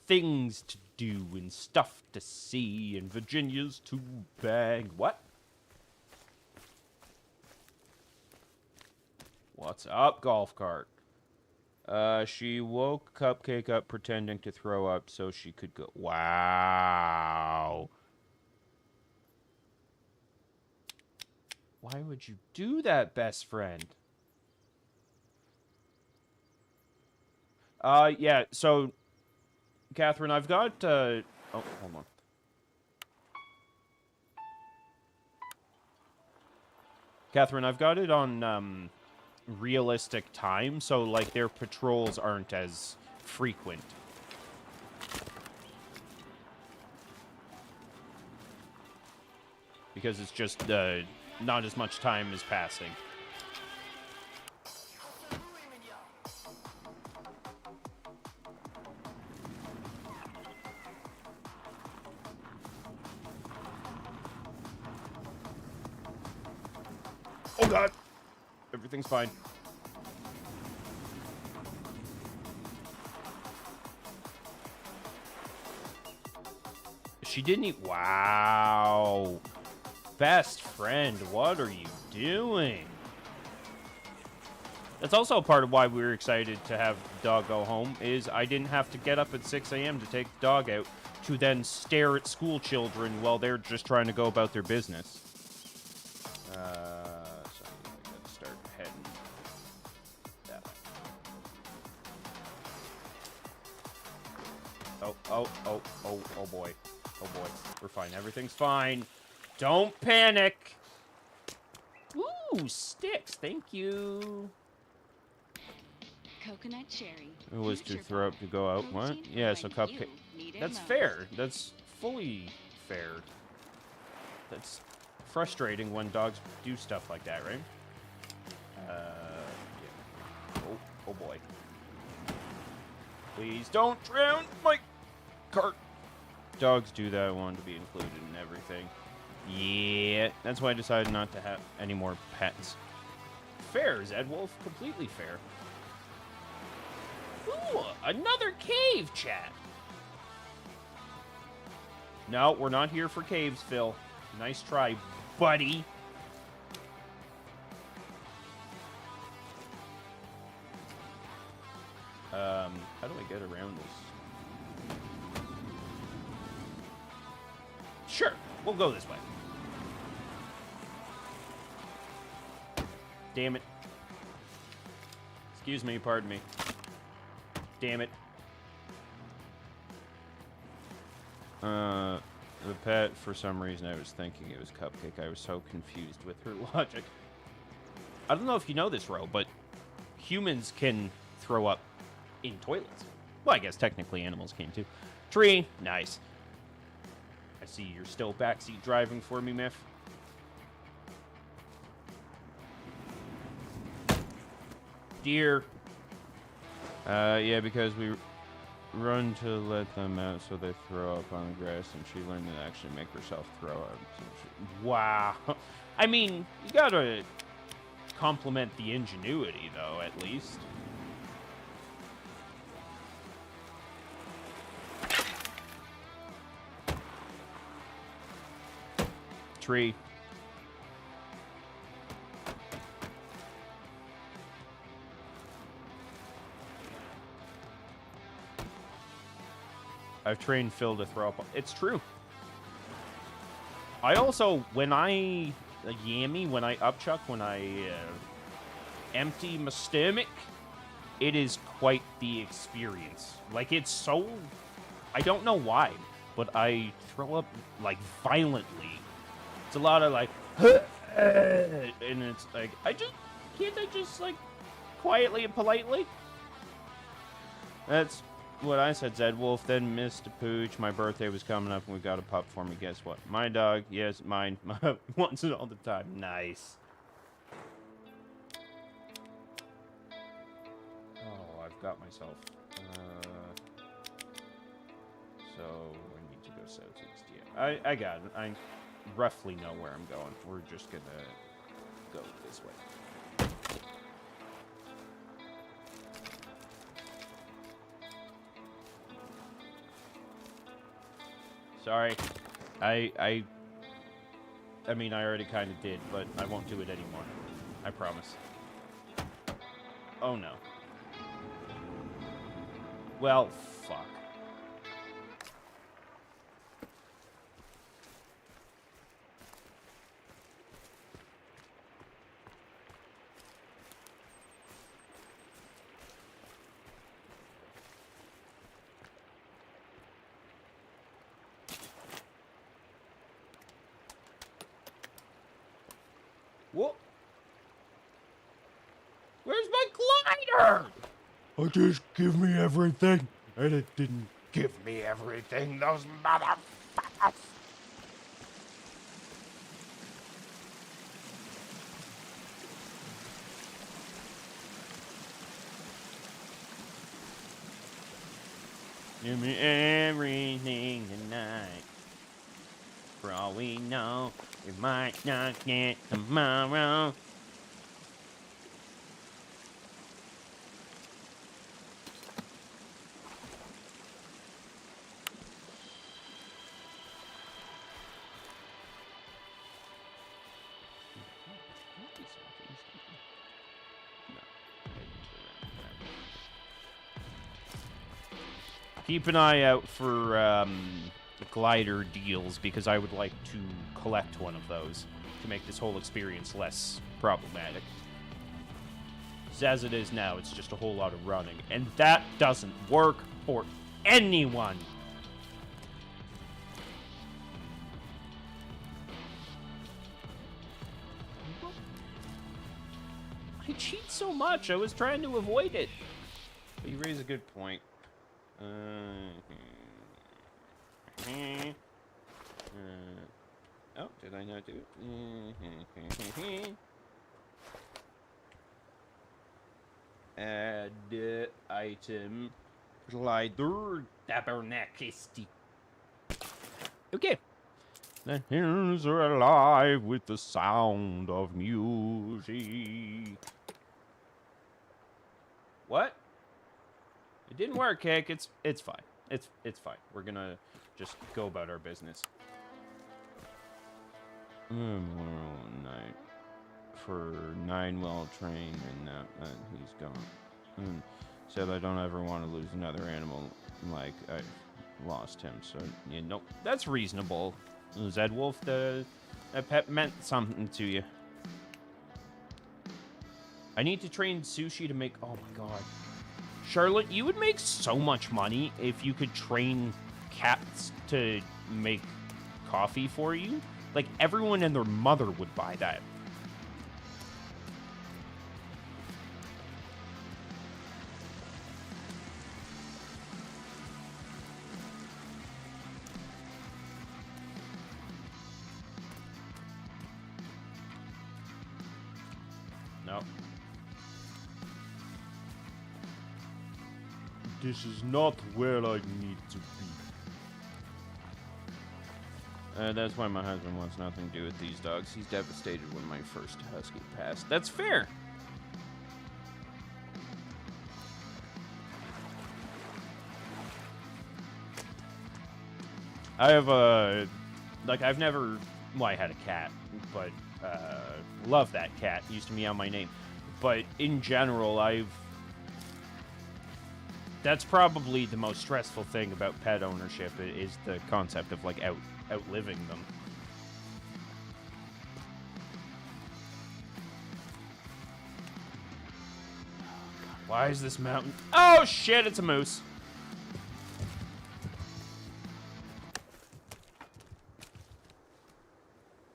S1: things to do and stuff to see, and Virginia's too big. What? What's up, golf cart? She woke Cupcake up pretending to throw up so she could go. Wow. Why would you do that, best friend? Yeah, so, Catherine, I've got, oh, hold on. Catherine, I've got it on, realistic time, so, like, their patrols aren't as frequent. Because it's just, not as much time is passing. Oh god! Everything's fine. She didn't eat. Wow. Best friend, what are you doing? That's also part of why we were excited to have the dog go home, is I didn't have to get up at 6 a.m. to take the dog out to then stare at school children while they're just trying to go about their business. So I gotta start heading that way. Oh boy. Oh boy. We're fine. Everything's fine. Don't panic. Ooh, sticks. Thank you.
S2: Coconut cherry.
S1: It was to throw up to go out. What? Yeah, so cupcake. That's fair. That's fully fair. That's frustrating when dogs do stuff like that, right? Yeah. Oh boy. Please don't drown my cart. Dogs do that. I wanted to be included in everything. Yeah, that's why I decided not to have any more pets. Fair, Zed Wolf. Completely fair. Ooh, another cave, chat. No, we're not here for caves, Phil. Nice try, buddy. How do I get around this? Sure, we'll go this way. Damn it. Excuse me, pardon me. Damn it. The pet, for some reason, I was thinking it was Cupcake. I was so confused with her logic. I don't know if you know this, Ro, but humans can throw up in toilets. Well, I guess technically animals can too. Tree, nice. I see you're still backseat driving for me, Miff. Deer. Yeah, because we run to let them out so they throw up on the grass, and she learned to actually make herself throw up. Wow. I mean, you gotta compliment the ingenuity, though, at least. Tree. I've trained Phil to throw up. It's true. I also, when I yammy, when I upchuck, when I empty my stomach, it is quite the experience. Like, it's so... I don't know why, but I throw up, like, violently. It's a lot of, like... and it's like, can't I just, like, quietly and politely? That's what I said, Zed Wolf. Then Mr. Pooch. My birthday was coming up and we got a pup for me. Guess what? My dog. Yes, mine. Wants it all the time. Nice. Oh, I've got myself. So I need to go southeast. Yeah, I got it. I roughly know where I'm going. We're just gonna go this way. Sorry. I mean, I already kind of did, but I won't do it anymore. I promise. Oh, no. Well, fuck. What? Where's my glider? Oh, just give me everything. And it didn't give me everything, those motherfuckers. Give me everything tonight. For all we know, we might not get tomorrow. Keep an eye out for glider deals, because I would like to collect one of those to make this whole experience less problematic. As it is now, it's just a whole lot of running, and that doesn't work for anyone. I cheat so much. I was trying to avoid it. But you raise a good point. Oh, did I not do it? Add item. Glider tabernacle. Okay. The hills are alive with the sound of music. What? It didn't work, Cake. It's fine. It's fine. We're gonna just go about our business. Night for 9 well trained, and that he's gone. Said I don't ever want to lose another animal like I lost him. So yeah, nope. That's reasonable. Zed Wolf, that pet meant something to you. I need to train Sushi to make... Oh, my God. Charlotte, you would make so much money if you could train cats to make coffee for you. Like, everyone and their mother would buy that. No. This is not where I need to be. That's why my husband wants nothing to do with these dogs. He's devastated when my first husky passed. That's fair. I have a... Like, I've never... Well, I had a cat, but... love that cat. Used to meow my name. But in general, that's probably the most stressful thing about pet ownership is the concept of, like, outliving them. Why is this mountain? Oh, shit, it's a moose.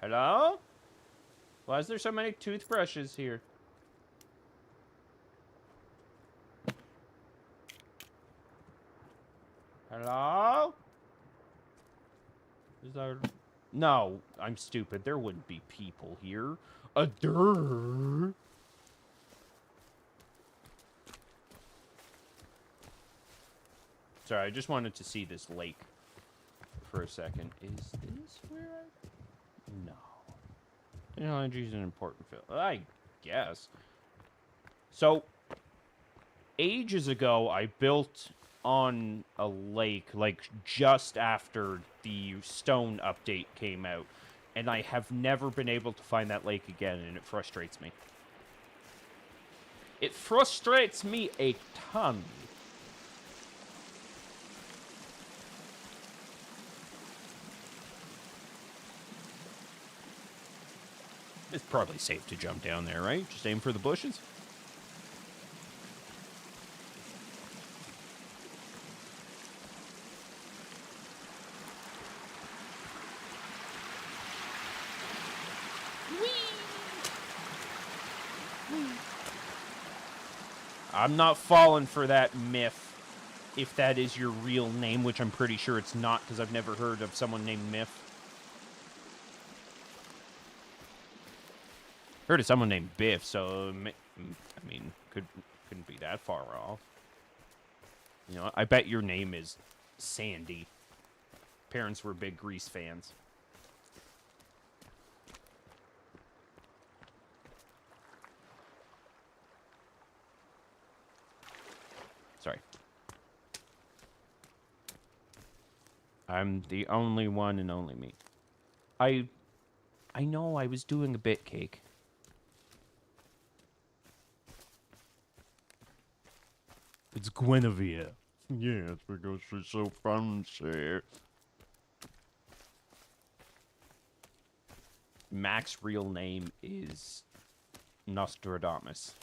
S1: Hello? Why is there so many toothbrushes here? Hello? Is there... No, I'm stupid. There wouldn't be people here. A durr. Sorry, I just wanted to see this lake for a second. Is this where I... No. Technology is an important field. I guess. So, ages ago, I built on a lake, like, just after the stone update came out. And I have never been able to find that lake again, and it frustrates me. It frustrates me a ton. It's probably safe to jump down there, right? Just aim for the bushes. Whee! Whee! I'm not falling for that myth, if that is your real name, which I'm pretty sure it's not, because I've never heard of someone named Myth. Heard of someone named Biff, so I mean, couldn't be that far off. You know, I bet your name is Sandy. Parents were big Grease fans. Sorry. I'm the only one and only me. I know I was doing a bit, Cake. It's Guinevere. Yes, because she's so fancy. Mac's real name is Nostradamus.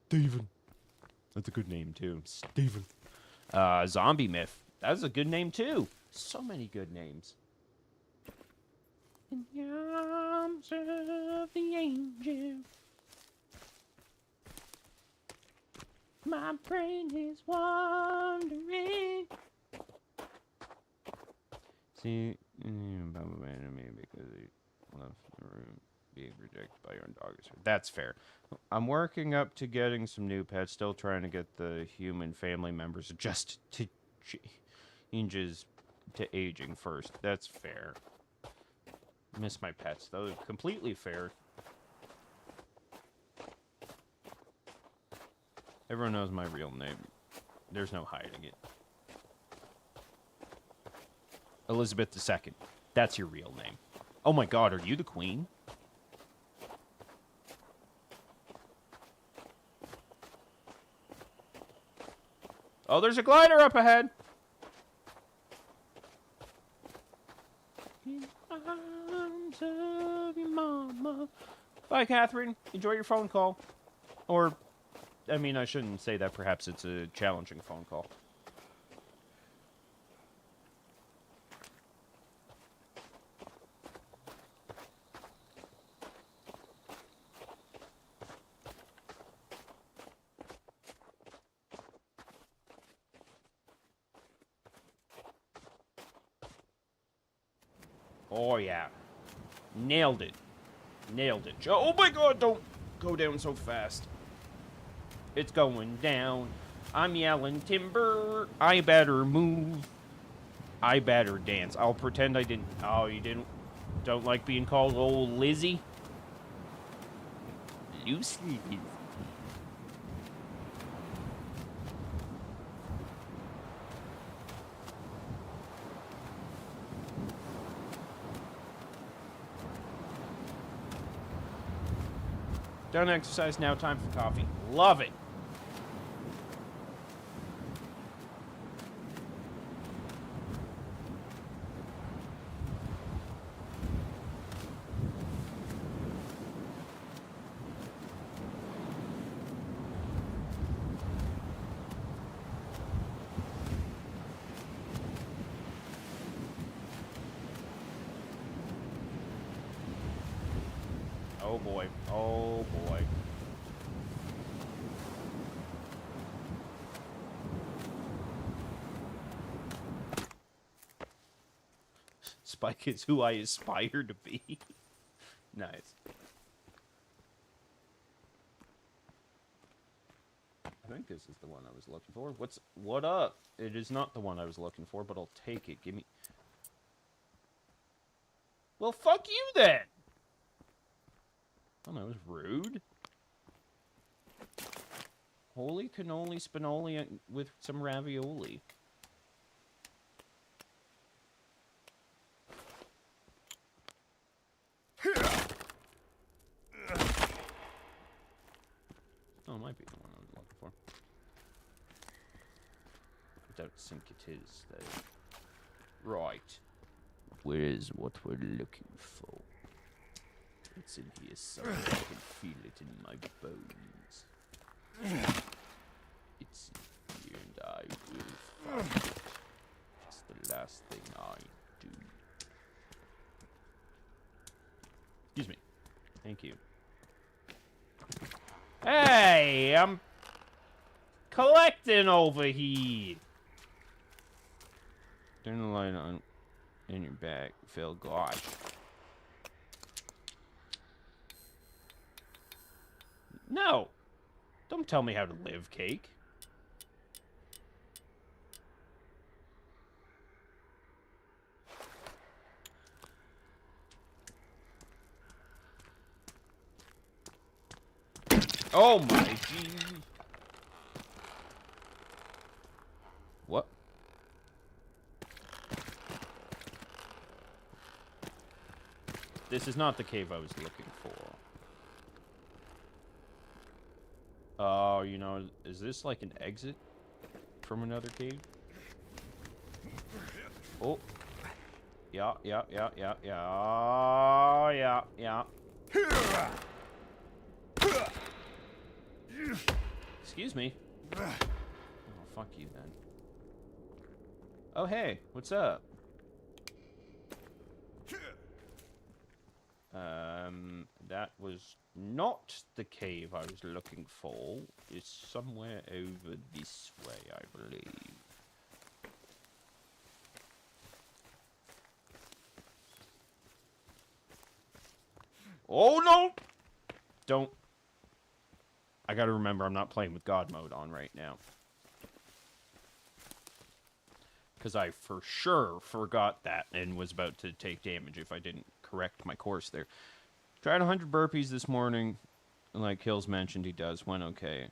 S1: Steven. That's a good name, too. Steven. Zombie Myth. That's a good name, too. So many good names. In the arms of the angel, my brain is wandering. See, because he left the room being rejected by your own dog. That's fair. I'm working up to getting some new pets. Still trying to get the human family members adjusted to changes to aging first. That's fair. Miss my pets, though. Completely fair. Everyone knows my real name. There's no hiding it. Elizabeth II. That's your real name. Oh my god, are you the queen? Oh, there's a glider up ahead. In the arms of your mama. Bye, Catherine. Enjoy your phone call. Or, I mean, I shouldn't say that. Perhaps it's a challenging phone call. Oh, yeah. Nailed it. Nailed it. Oh, my God, don't go down so fast. It's going down. I'm yelling timber. I better move. I better dance. I'll pretend I didn't. Oh, you didn't? Don't like being called old Lizzie? Lucy. Done exercise, now time for coffee. Love it. Oh boy. Oh boy. Spike is who I aspire to be. Nice. I think this is the one I was looking for. What up? It is not the one I was looking for, but I'll take it. Give me. Well, fuck you then. Oh, that was rude. Holy cannoli spinoli with some ravioli. Oh, it might be the one I was looking for. I don't think it is, though. Right. Where's what we're looking for? It's in here somewhere. I can feel it in my bones. It's in here and I will find it. It's the last thing I do. Excuse me. Thank you. Hey, I'm collecting over here. Turn the light on in your back, Phil. Gosh. No. Don't tell me how to live, Cake. Oh my gee. What? This is not the cave I was looking for. Oh, you know, is this like an exit from another cave? Oh. Yeah. Oh, yeah. Excuse me. Oh, fuck you then. Oh, hey, what's up? That was not the cave I was looking for. It's somewhere over this way, I believe. Oh, no! Don't. I gotta remember I'm not playing with God mode on right now. Because I for sure forgot that and was about to take damage if I didn't correct my course there. Tried 100 burpees this morning. Like Hills mentioned, he does. Went okay.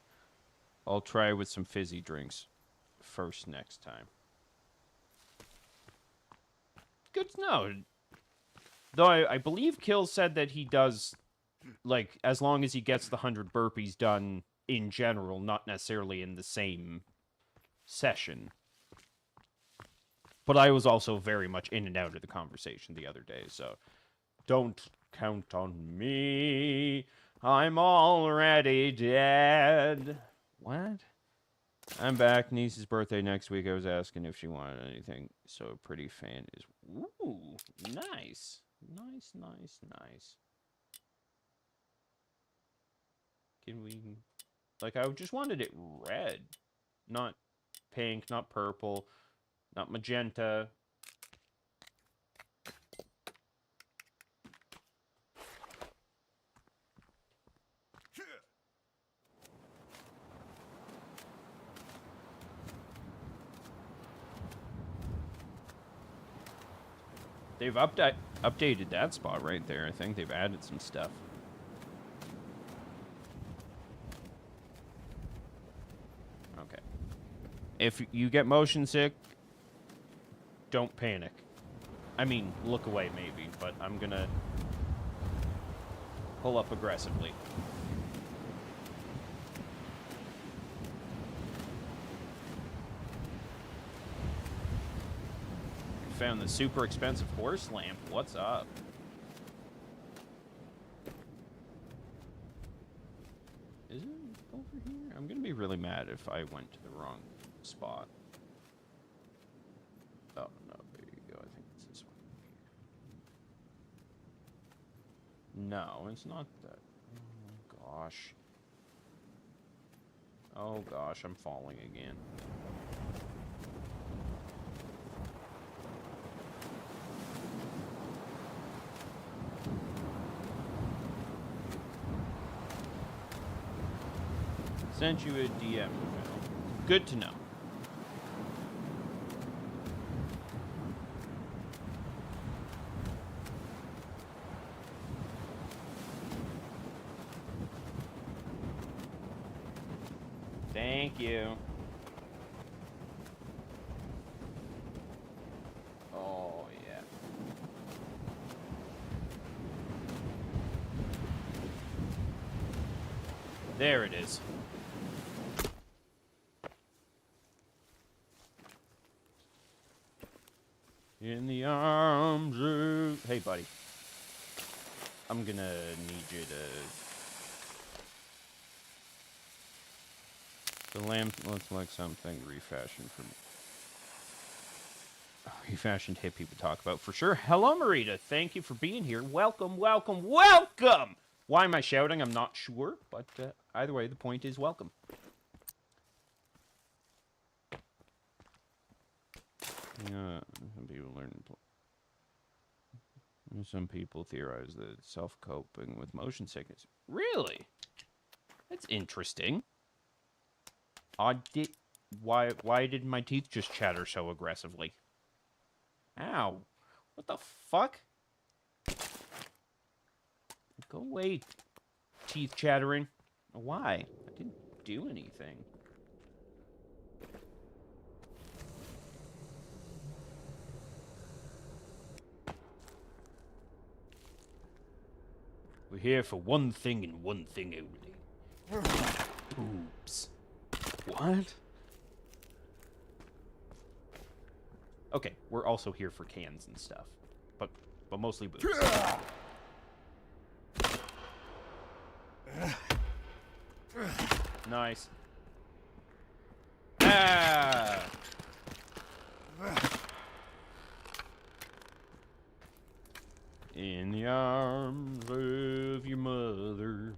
S1: I'll try with some fizzy drinks first next time. Good to know. Though I believe Kill said that he does, like, as long as he gets the 100 burpees done in general, not necessarily in the same session. But I was also very much in and out of the conversation the other day, so don't count on me. I'm already dead. What? I'm back. Niece's birthday next week. I was asking if she wanted anything. So a pretty fan is... Ooh, nice. Nice. Can we... Like, I just wanted it red. Not pink, not purple, not magenta. They've updated that spot right there. I think they've added some stuff. Okay. If you get motion sick, don't panic. I mean, look away maybe, but I'm gonna pull up aggressively. Found the super expensive horse lamp. What's up? Is it over here? I'm gonna be really mad if I went to the wrong spot. Oh, no, there you go. I think it's this one. No, it's not that. Oh, gosh. Oh, gosh, I'm falling again. Sent you a DM. Good to know. Thank you. Oh, yeah. There it is. In the arms of... Hey, buddy. I'm gonna need you to... The lamp looks like something refashioned from... Refashioned hippie would talk about for sure. Hello, Marita. Thank you for being here. Welcome. Why am I shouting? I'm not sure, but either way, the point is welcome. Some people theorize that it's self-coping with motion sickness. Really? That's interesting. Why did my teeth just chatter so aggressively? Ow. What the fuck? Go away, teeth chattering. Why? I didn't do anything. We're here for one thing and one thing only. Boobs. What? Okay, we're also here for cans and stuff. But mostly boobs. Nice. Ah! In the arms of your mother.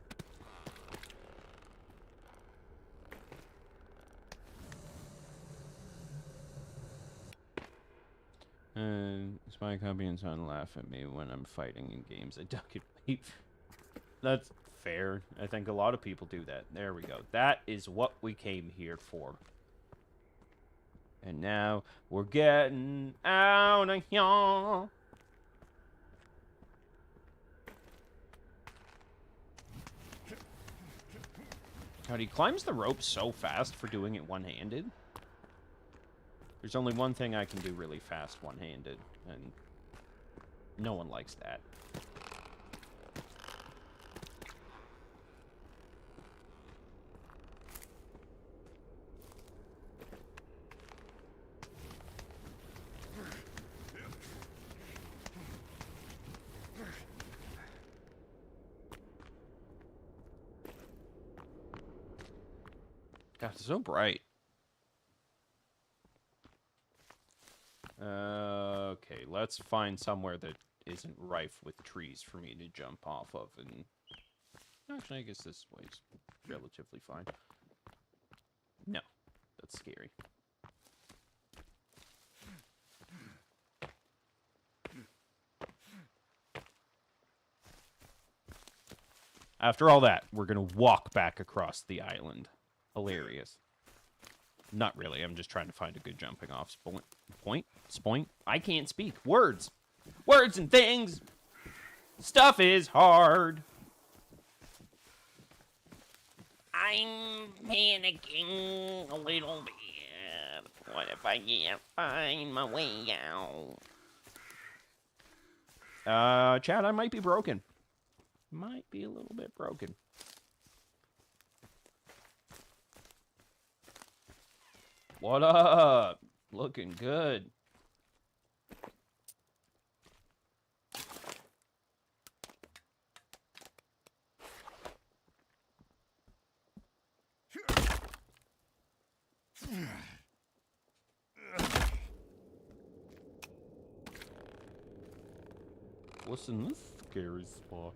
S1: Spy copy and son laugh at me when I'm fighting in games. I duck and wait. That's fair. I think a lot of people do that. There we go. That is what we came here for. And now we're getting out of here. God, he climbs the rope so fast for doing it one-handed. There's only one thing I can do really fast one-handed, and no one likes that. God, it's so bright. Okay, let's find somewhere that isn't rife with trees for me to jump off of, and actually, I guess this way's relatively fine. No, that's scary. After all that, we're gonna walk back across the island. Hilarious. Not really. I'm just trying to find a good jumping off point. I can't speak. Words and things. Stuff is hard. I'm panicking a little bit. What if I can't find my way out? Chad, I might be broken. Might be a little bit broken. What up? Looking good. What's in this scary spot?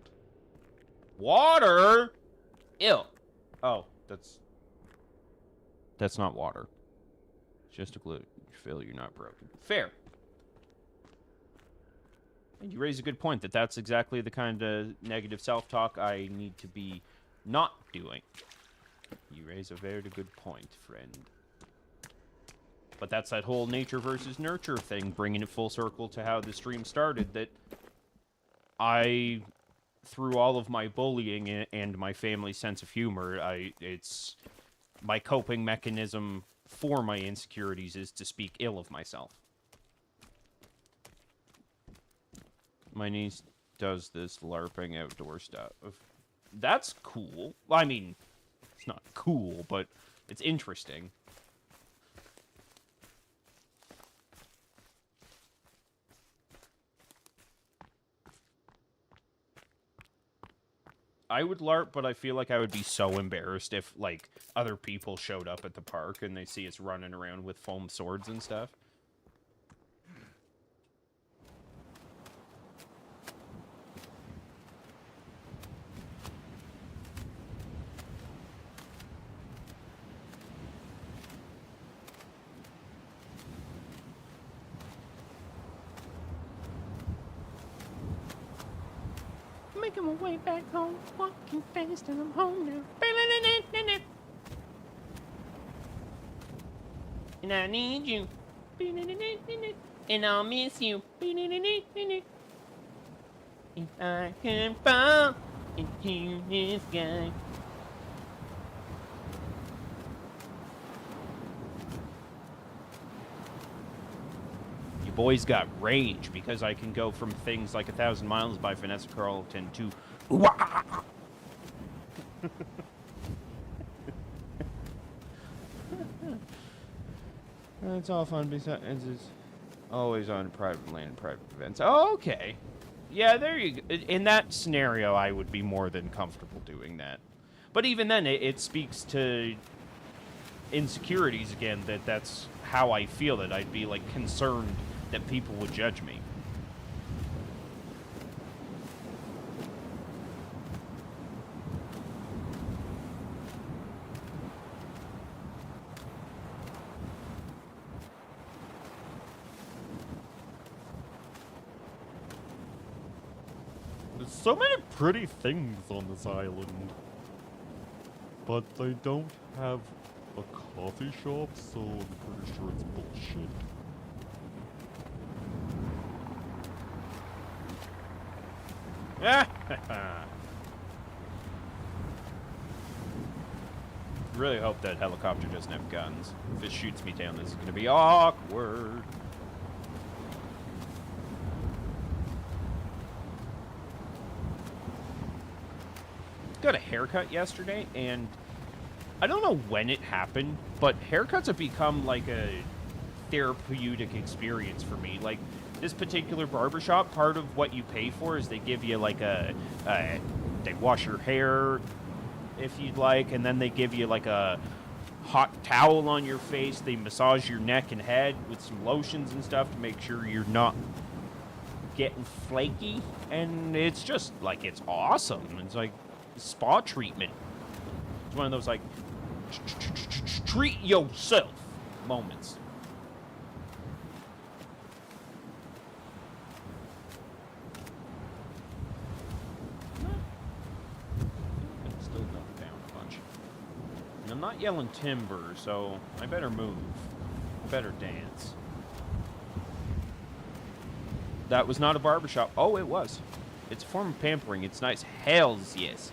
S1: Water? Ew. Oh, that's not water. Just a glue. You feel you're not broken. Fair. And you raise a good point that that's exactly the kind of negative self-talk I need to be not doing. You raise a very good point, friend. But that's that whole nature versus nurture thing, bringing it full circle to how the stream started, that I, through all of my bullying and my family's sense of humor, it's my coping mechanism for my insecurities is to speak ill of myself. My niece does this LARPing outdoor stuff. That's cool. I mean, it's not cool, but it's interesting. I would LARP, but I feel like I would be so embarrassed if, like, other people showed up at the park and they see us running around with foam swords and stuff. Making my way back home, walking fast, and I'm home now. And I need you, and I'll miss you. If I can fall into this sky. Boys got range because I can go from things like 1,000 Miles by Vanessa Carlton to It's all fun. Besides, it's always on private land and private events. Oh, okay. Yeah, there you go. In that scenario, I would be more than comfortable doing that. But even then, it speaks to insecurities again, that's how I feel, that I'd be, like, concerned that people would judge me.
S2: There's so many pretty things on this island. But they don't have a coffee shop, so I'm pretty sure it's bullshit.
S1: Really hope that helicopter doesn't have guns. If it shoots me down, this is gonna be awkward. Got a haircut yesterday, and I don't know when it happened, but haircuts have become like a therapeutic experience for me. Like, this particular barbershop, part of what you pay for is they give you like they wash your hair if you'd like, and then they give you like a hot towel on your face. They massage your neck and head with some lotions and stuff to make sure you're not getting flaky, and it's just like, it's awesome. It's like spa treatment. It's one of those like treat yourself moments. Still going down a bunch. And I'm not yelling timber, so I better move. I better dance. That was not a barbershop. Oh, it was. It's a form of pampering. It's nice. Hells yes.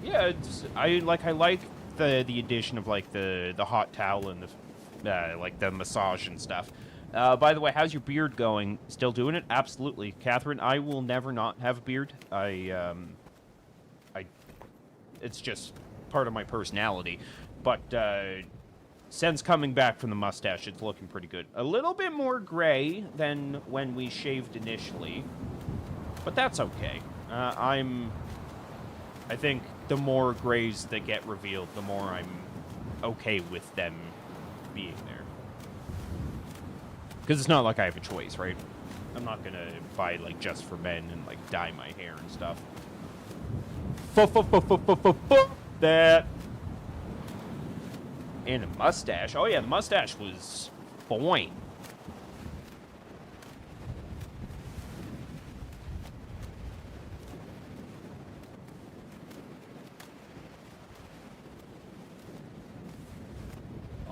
S1: Yeah, I like the addition of like the hot towel and the like the massage and stuff. By the way, how's your beard going? Still doing it? Absolutely, Catherine. I will never not have a beard. It's just part of my personality. But since coming back from the mustache, it's looking pretty good. A little bit more gray than when we shaved initially, but that's okay. I think the more grays that get revealed, the more I'm okay with them being there. Because it's not like I have a choice, right? I'm not gonna buy, like, just for men and, like, dye my hair and stuff. That. And a mustache. Oh, yeah, the mustache was fine.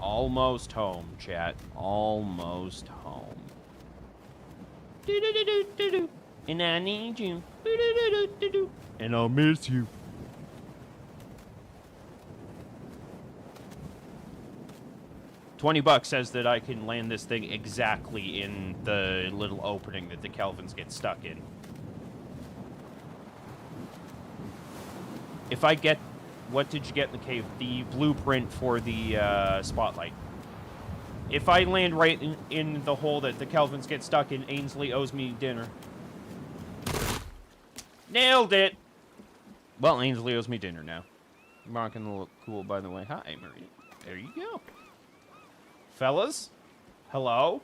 S1: Almost home, chat. Almost home. Do-do-do-do-do-do. And I need you. Do-do-do-do-do-do.
S2: And I'll miss you.
S1: $20 says that I can land this thing exactly in the little opening that the Kelvins get stuck in. If I get... What did you get in the cave? The blueprint for the spotlight. If I land right in the hole that the Kelvins get stuck in, Ainsley owes me dinner. Nailed it! Well, Ainsley owes me dinner now. I'm rocking to look cool, by the way. Hi, Maria. There you go. Fellas? Hello?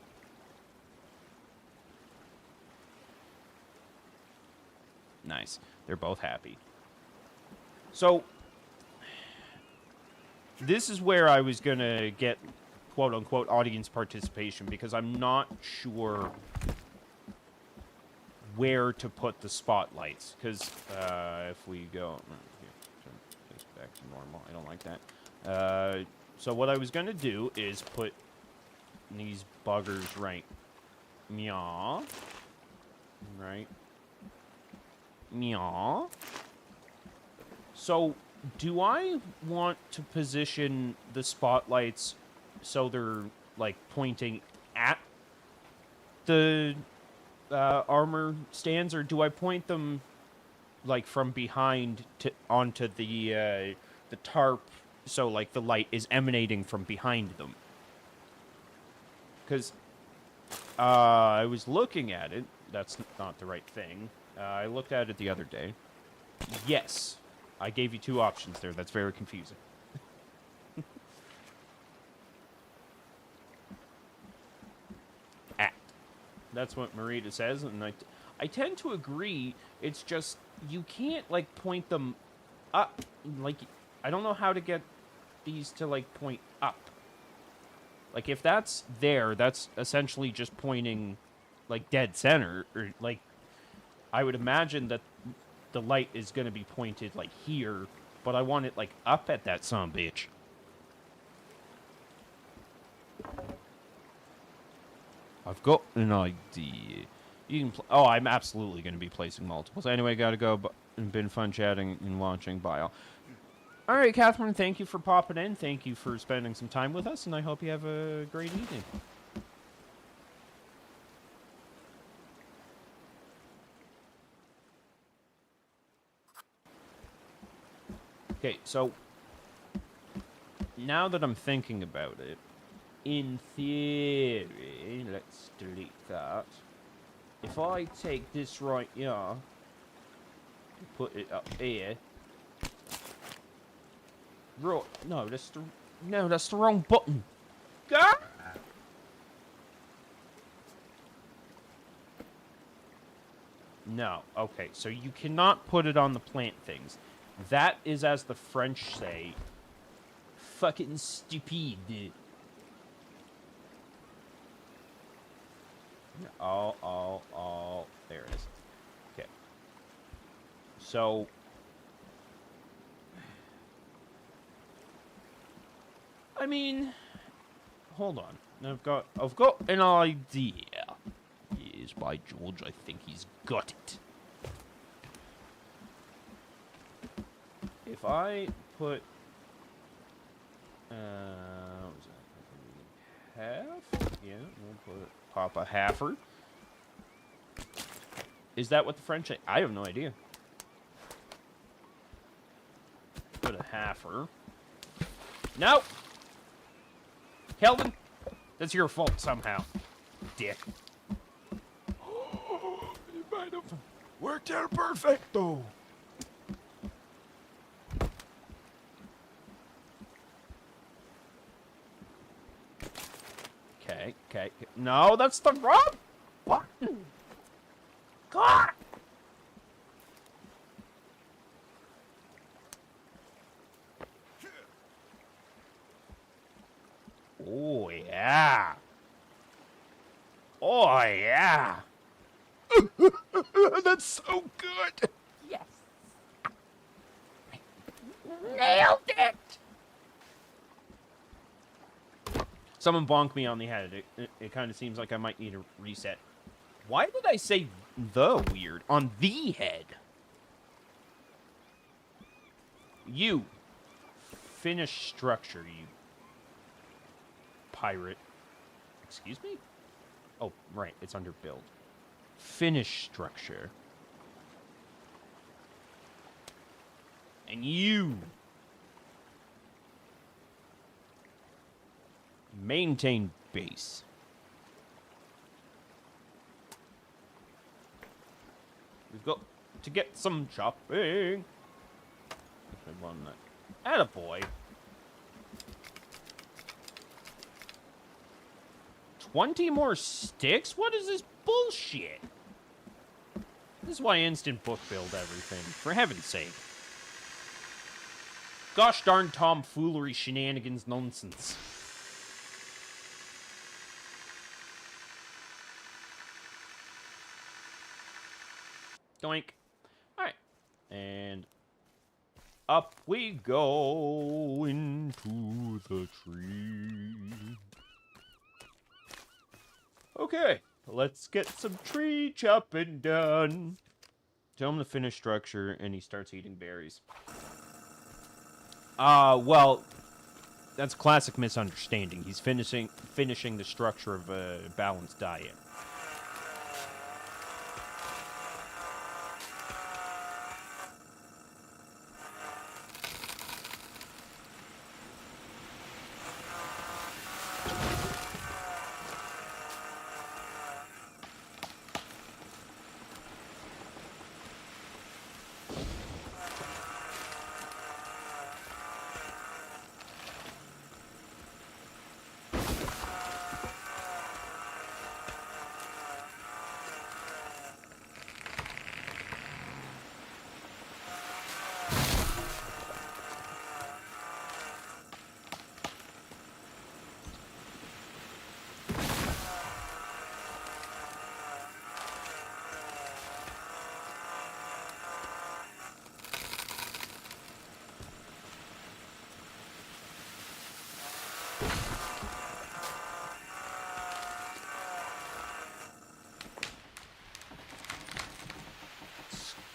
S1: Nice. They're both happy. So... this is where I was gonna get quote-unquote audience participation, because I'm not sure where to put the spotlights. Because if we go... Here, turn this back to normal. I don't like that. So what I was gonna do is put these buggers right... Meow. Right. Meow. So... do I want to position the spotlights so they're, like, pointing at the armor stands, or do I point them like from behind to onto the tarp, so like the light is emanating from behind them? Because I was looking at it. That's not the right thing. I looked at it the other day. Yes, I gave you two options there. That's very confusing. Act. That's what Marita says, and I tend to agree. It's just you can't like point them up. Like I don't know how to get these to like point up. Like if that's there, that's essentially just pointing like dead center, or like I would imagine that the light is going to be pointed like here, but I want it like up at that son bitch. I've got an idea. You can oh, I'm absolutely going to be placing multiples. Anyway, gotta go, but it's been fun chatting and watching. Bye all. All right, Catherine, thank you for popping in. Thank you for spending some time with us, and I hope you have a great evening. Okay, so now that I'm thinking about it, in theory, let's delete that. If I take this right here and put it up here. Right, no, that's the wrong button. God! No, okay, so you cannot put it on the plant things. That is, as the French say, fucking stupid. Oh, there it is. Okay. So, I mean, hold on. I've got an idea. Yes, by George, I think he's got it. If I put, what was that? Half? Yeah, we'll pop a halfer. Is that what the French say? I have no idea. Put a halfer. No! Kelvin, that's your fault somehow, dick.
S3: It might have worked out perfecto.
S1: Okay. No, that's the wrong button. God! Oh, yeah. Oh, yeah.
S3: That's so good.
S1: Yes. Nailed it. Someone bonked me on the head. It kind of seems like I might need a reset. Why did I say the weird? On the head. You. Finish structure, you pirate. Excuse me? Oh, right. It's under build. Finish structure. And you. Maintain base. We've got to get some shopping. I won that. Attaboy. 20 more sticks? What is this bullshit? This is why I instant book build everything. For heaven's sake. Gosh darn tomfoolery, shenanigans, nonsense. Doink. Alright. And up we go into the tree. Okay, let's get some tree chopping done. Tell him to finish structure, and he starts eating berries. Well, that's classic misunderstanding. He's finishing the structure of a balanced diet.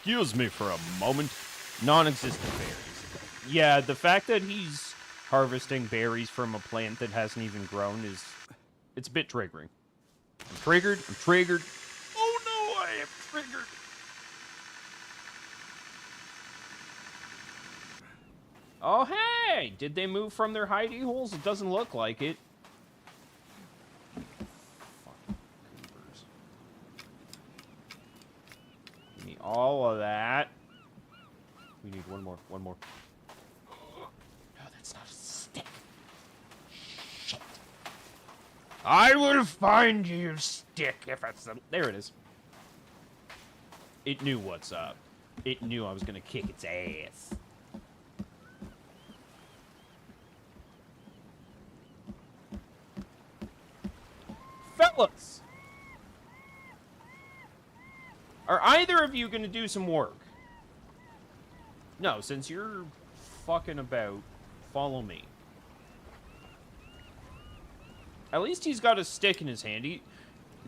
S2: excuse me for a moment.
S1: Non-existent berries. Yeah, the fact that he's harvesting berries from a plant that hasn't even grown it's a bit triggering. I'm triggered. I'm triggered.
S3: Oh no, I am triggered.
S1: Oh, hey! Did they move from their hidey holes? It doesn't look like it. Fucking creepers. Give me all of that. We need one more. One more. No, that's not a stick. Shit. I will find you your stick if it's the... There it is. It knew what's up. It knew I was gonna kick its ass. Fellas! Are either of you gonna do some work? No, since you're fucking about, follow me. At least he's got a stick in his hand.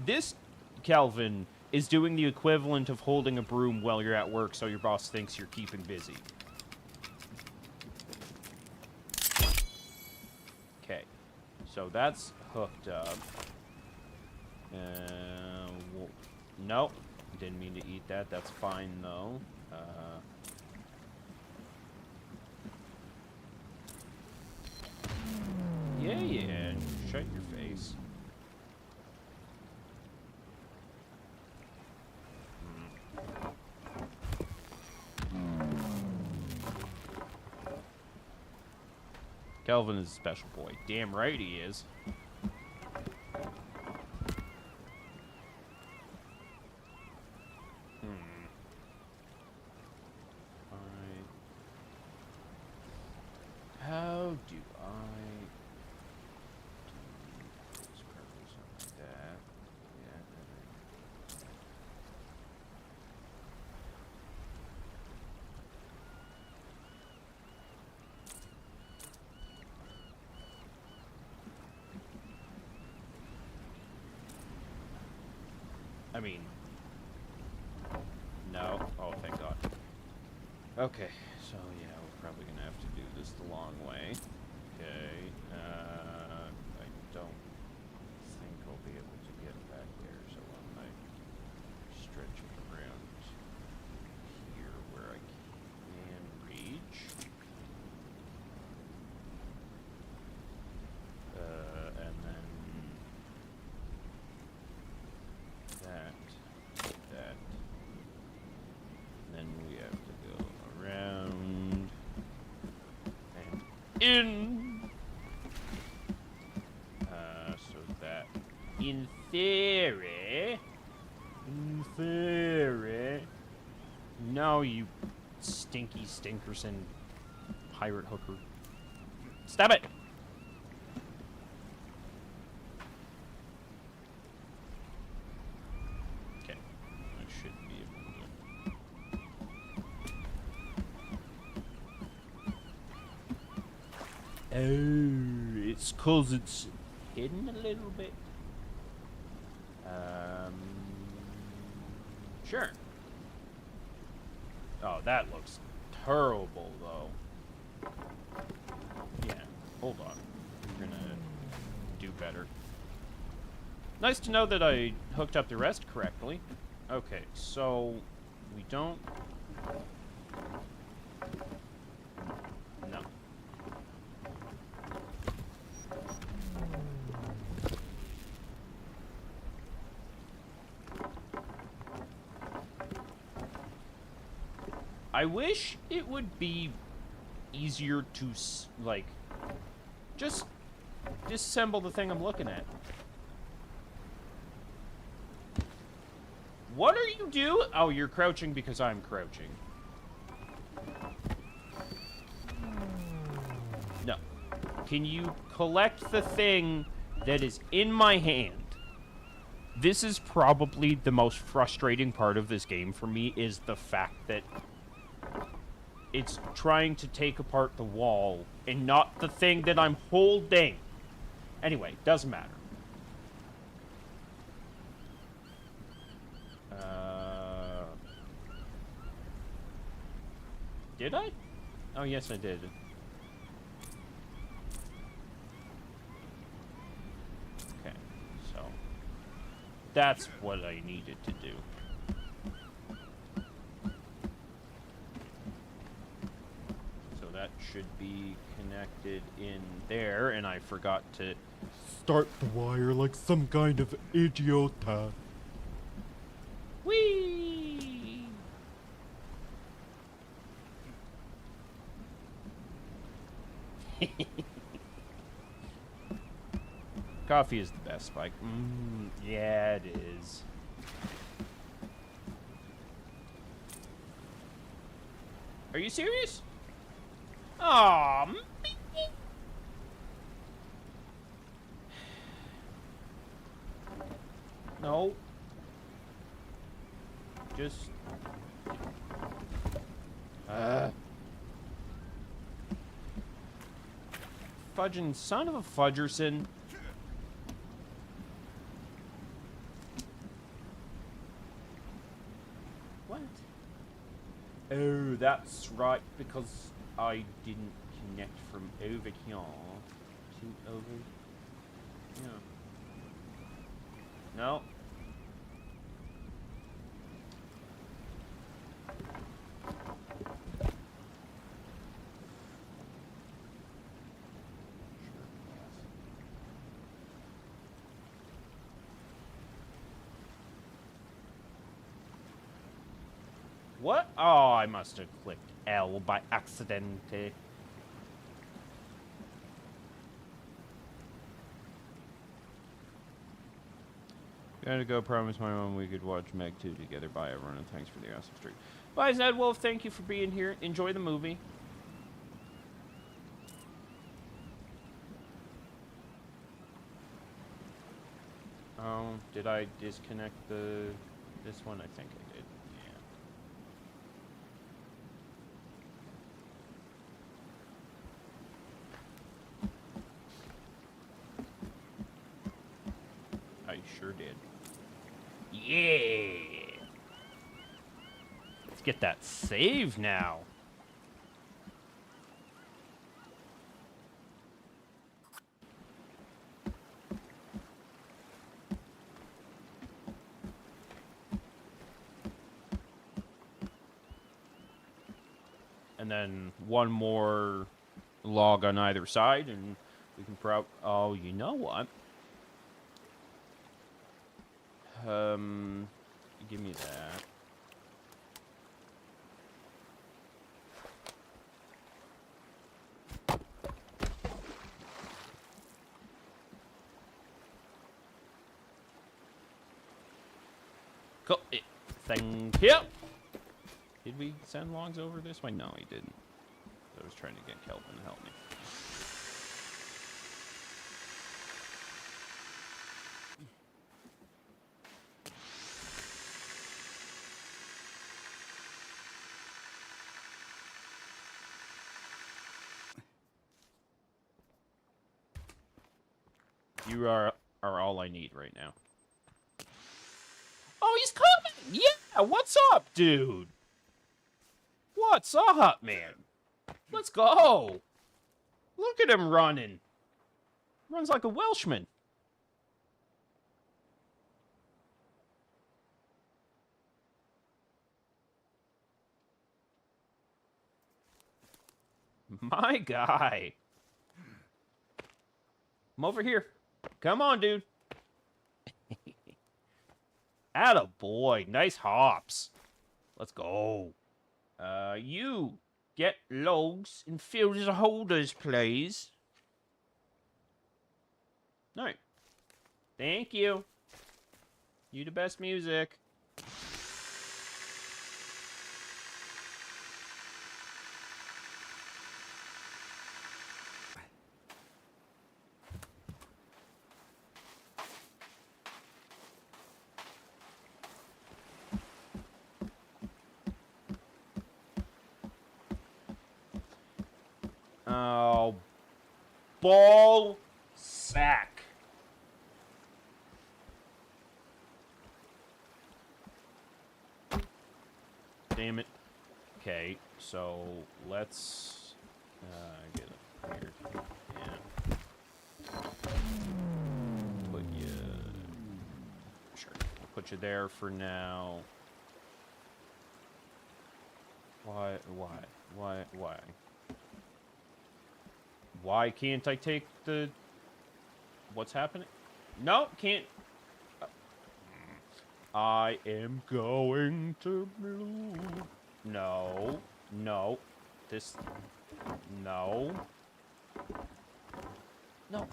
S1: This Kelvin is doing the equivalent of holding a broom while you're at work so your boss thinks you're keeping busy. Okay, so that's hooked up. Nope. Didn't mean to eat that. That's fine, though. Yeah. Shut your face. Kelvin is a special boy. Damn right he is. How do I do this purple, something like that? Yeah. I mean, no. Oh, thank God. Okay, so yeah, we're probably gonna have to do this the long way. Okay, I don't think I'll be able to get back there, so I might stretch it around here where I can reach. And then that. Then we have to go around and in. So that in theory. No, you stinky stinkerson pirate hooker. Stop it! Okay. I should be able to. Oh, it's 'cause it's hidden a little bit. Sure. Oh, that looks terrible, though. Yeah, hold on. We're gonna do better. Nice to know that I hooked up the rest correctly. Okay, so we don't... No. I wish it would be easier to, like, just disassemble the thing I'm looking at. What are you doing? Oh, you're crouching because I'm crouching. No. Can you collect the thing that is in my hand? This is probably the most frustrating part of this game for me, is the fact that it's trying to take apart the wall and not the thing that I'm holding. Anyway, doesn't matter. Did I? Oh, yes, I did. Okay, so that's what I needed to do. So that should be connected in there, and I forgot to...
S2: Start the wire like some kind of idiota.
S1: Whee! Coffee is the best, Spike. Yeah, it is. Are you serious? Aw, no. Just... Fudging son of a fudgerson. What? Oh, that's right, because I didn't connect from over here to over here. No. What? Oh, I must have clicked L by accident. Gotta go. Promise my mom we could watch Meg 2 together. Bye, everyone, and thanks for the awesome stream. Bye, Zed Wolf. Thank you for being here. Enjoy the movie. Oh, did I disconnect this one? I think I did. Yeah. I sure did. Yeah. Let's get that save now. And then one more log on either side, and we can oh, you know what? Give me that. Cool. Thank you. Did we send logs over this way? No, he didn't. I was trying to get Kelvin to help me. You are all I need right now. Oh, he's coming! Yeah, what's up, dude? What's up, man? Let's go! Look at him running. Runs like a Welshman. My guy. I'm over here. Come on, dude. Atta boy. Nice hops. Let's go. You get logs and fill the holders, please. No. Thank you. You the best music. Oh, ball sack. Damn it. Okay, so let's get it here. Yeah. Put you. Sure. I'll put you there for now. Why? Why can't I take the... What's happening? No, can't. I am going to move. No. No. This... No. No.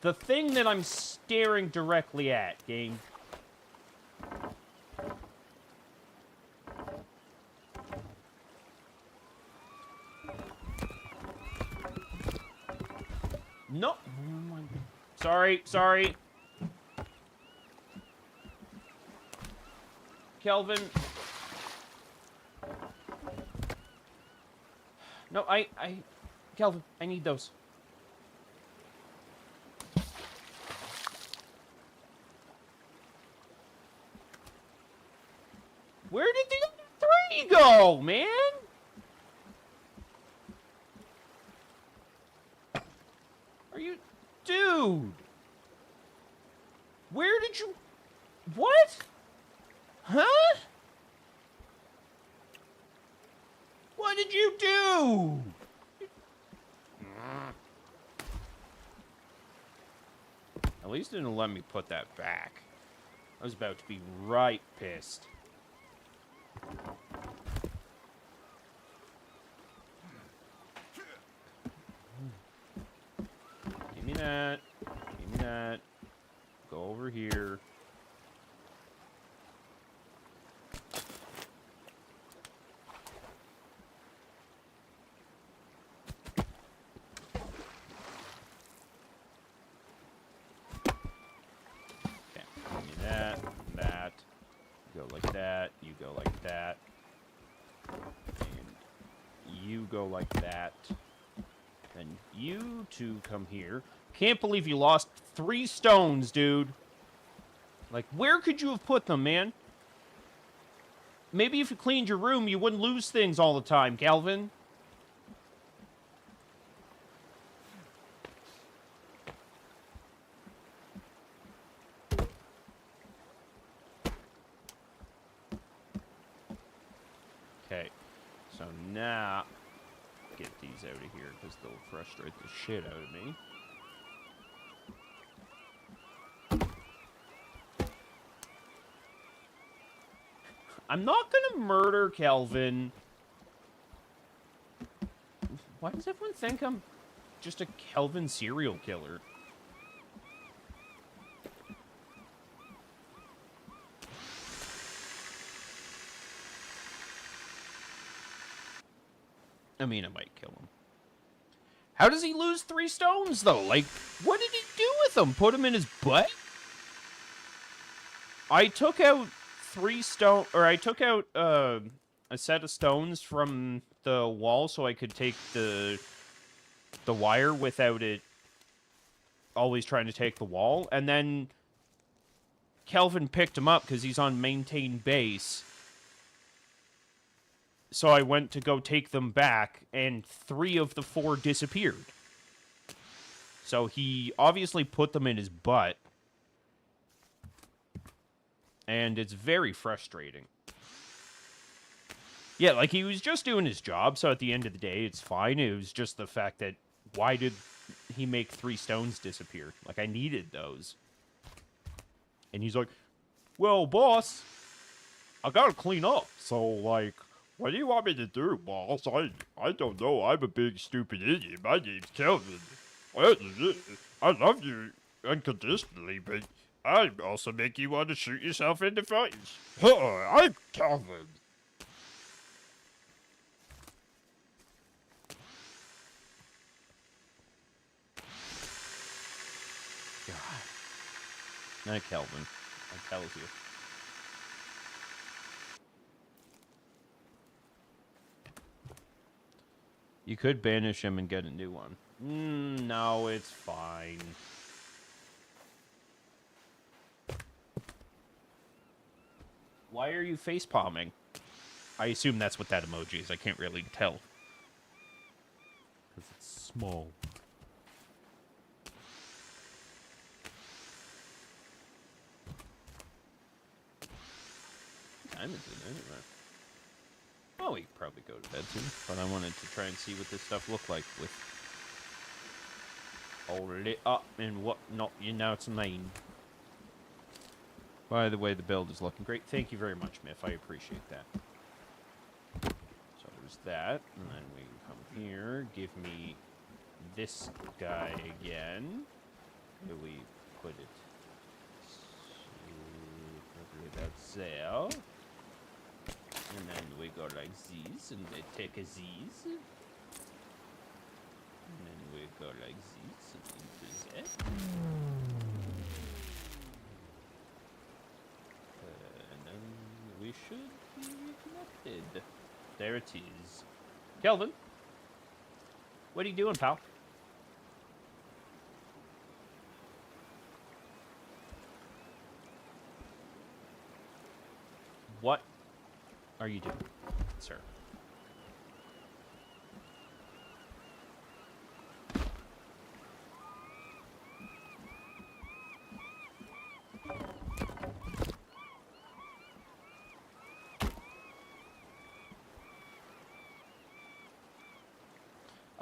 S1: The thing that I'm staring directly at, game. No. Sorry. Kelvin. No, Kelvin, I need those. Where did the other 3 go, man? Are you... Dude! Where did you... What? Huh? What did you do? At least it didn't let me put that back. I was about to be right pissed. Give me that. Give me that. Go over here. Okay. Give me that. That. Go like that. You go like that. And you go like that. And you two come here. Can't believe you lost 3 stones, dude. Like, where could you have put them, man? Maybe if you cleaned your room, you wouldn't lose things all the time, Calvin. Okay. So now... Get these out of here, because they'll frustrate the shit out of me. I'm not gonna murder Kelvin. Why does everyone think I'm just a Kelvin serial killer? I mean, I might kill him. How does he lose 3 stones, though? Like, what did he do with them? Put them in his butt? I took out 3 stone... Or I took out a set of stones from the wall so I could take the wire without it always trying to take the wall. And then Kelvin picked him up because he's on maintain base. So I went to go take them back, and 3 of the 4 disappeared. So he obviously put them in his butt. And it's very frustrating. Yeah, like, he was just doing his job, so at the end of the day, it's fine. It was just the fact that, why did he make 3 stones disappear? Like, I needed those. And he's like, well, boss, I gotta clean up, so, like... What do you want me to do, boss? I don't know. I'm a big, stupid idiot. My name's Kelvin. I love you unconditionally, but I also make you want to shoot yourself in the face. I'm Kelvin. God. Not Kelvin. I tells you. You could banish him and get a new one. No, it's fine. Why are you face palming? I assume that's what that emoji is. I can't really tell.
S2: Because it's small.
S1: What time is it anyway? Oh, we could probably go to bed soon. But I wanted to try and see what this stuff looked like with all lit up and whatnot. You know what I mean. By the way, the build is looking great. Thank you very much, Miff. I appreciate that. So there's that. And then we come here. Give me this guy again. Do we put it? Probably about there. And then we go like this, and they take a this. And then we go like this, and into that. And then we should be reconnected. There it is. Kelvin, what are you doing, pal? What are you doing, sir?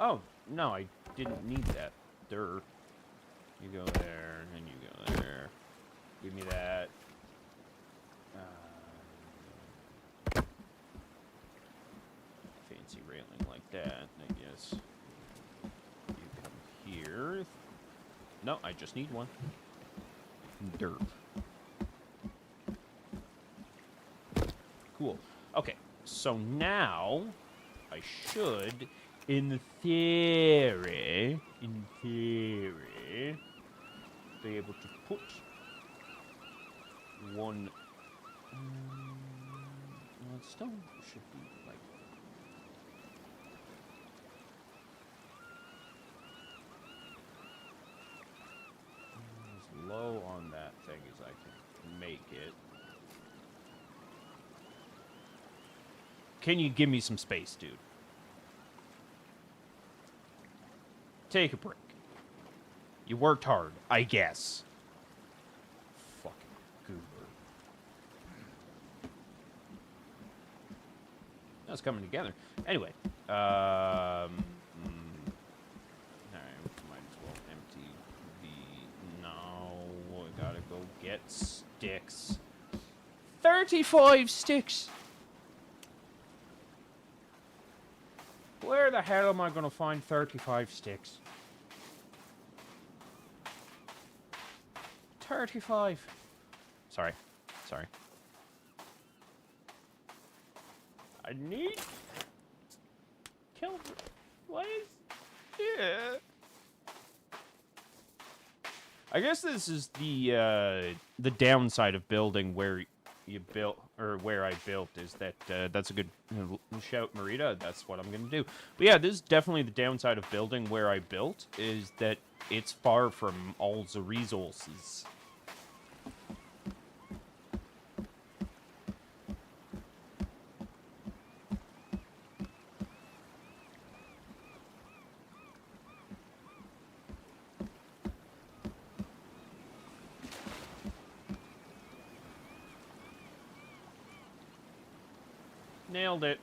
S1: Oh, no, I didn't need that. You go there, and you go there. Give me that. Fancy railing like that, I guess. You come here. No, I just need one. Dirt. Cool. Okay, so now I should, in theory, be able to put one. Well, it still should be like. As low on that thing as I can make it. Can you give me some space, dude? Take a break. You worked hard, I guess. Fucking goober. That's coming together. Anyway, alright, might as well empty the. No, I gotta go get sticks. 35 sticks. Where the hell am I gonna find 35 sticks? 35. Sorry. I need. Kill. What is? Yeah. I guess this is the downside of building where you built, or where I built, is that that's a good shout, Marita. That's what I'm gonna do. But yeah, this is definitely the downside of building where I built, is that it's far from all the resources. Nailed it.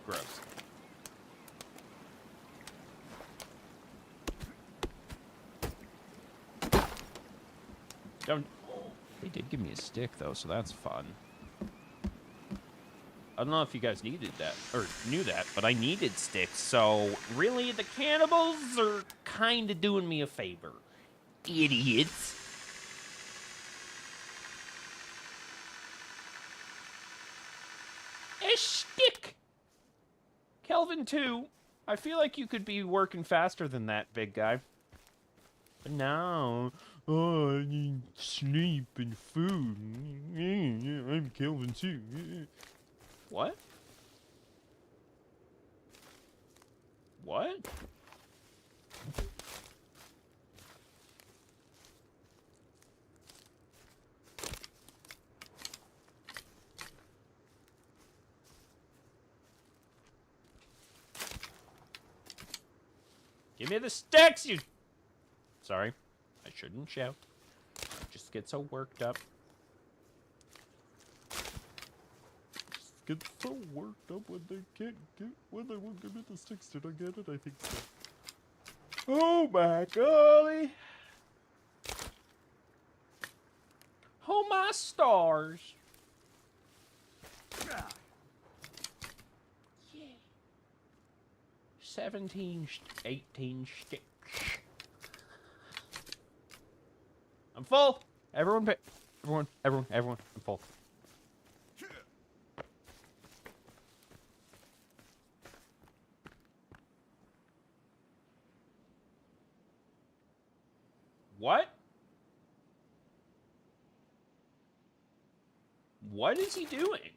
S1: Gross. Don't. They did give me a stick though, so that's fun. I don't know if you guys needed that, or knew that, but I needed sticks, so really the cannibals are kind of doing me a favor. Idiots. A stick! Kelvin 2, I feel like you could be working faster than that, big guy. But now, oh, I need sleep and food. I'm Kelvin 2. What? What? Give me the sticks, you... Sorry. I shouldn't shout. Just get so worked up.
S2: Get so worked up when they can't get, when they won't give me the sticks. Did I get it? I think so.
S1: Oh my golly. Oh my stars. Yeah. 17, 18 sticks. I'm full. Everyone, everyone, I'm full. What? What is he doing?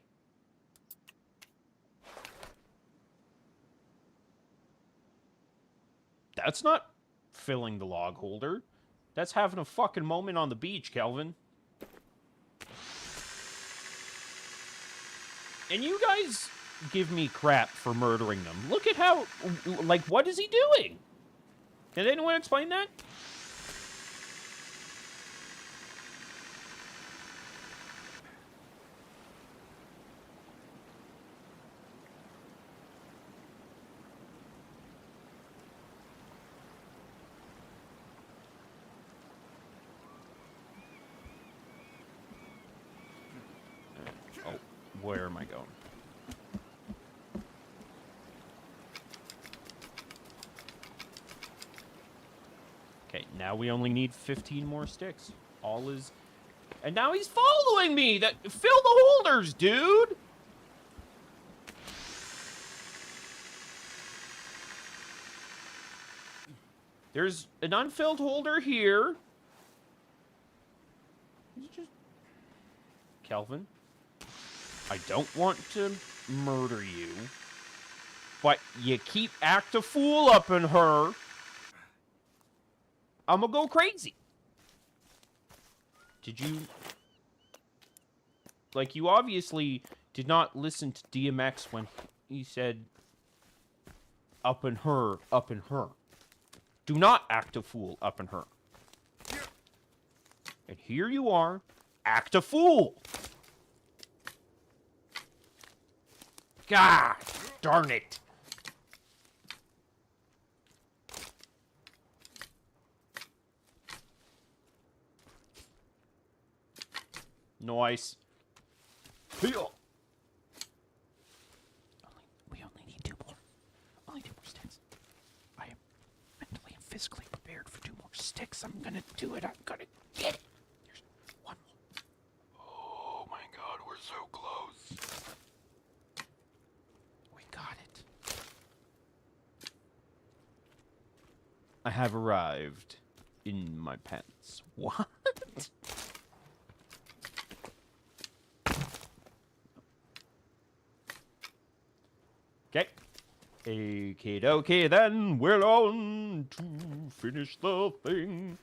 S1: That's not filling the log holder. That's having a fucking moment on the beach, Kelvin. And you guys give me crap for murdering them. Look at how... Like, what is he doing? Can anyone explain that? Where am I going? Okay, now we only need 15 more sticks. All is... And now he's following me! That fill the holders, dude! There's an unfilled holder here. Just... Kelvin? I don't want to murder you, but you keep acting a fool up in her. I'm gonna go crazy. Did you... Like, you obviously did not listen to DMX when he said, up in her, up in her. Do not act a fool up in her. And here you are, act a fool. God darn it. Nice. Peel. We only need 2 more. Only 2 more sticks. I am mentally and physically prepared for 2 more sticks. I'm gonna do it. I'm gonna get it. There's 1 more.
S3: Oh my god, we're so close.
S1: We got it. I have arrived in my pants. What? Okay. Okie dokie then, we're on to finish the thing.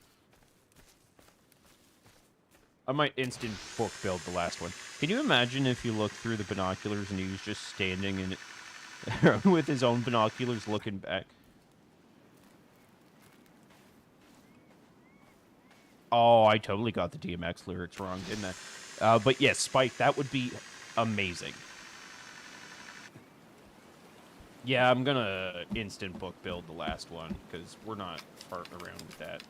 S1: I might instant book build the last one. Can you imagine if you look through the binoculars and he was just standing in it with his own binoculars looking back? Oh, I totally got the DMX lyrics wrong, didn't I? But yes, Spike, that would be amazing. Yeah, I'm gonna instant book build the last one, because we're not farting around with that.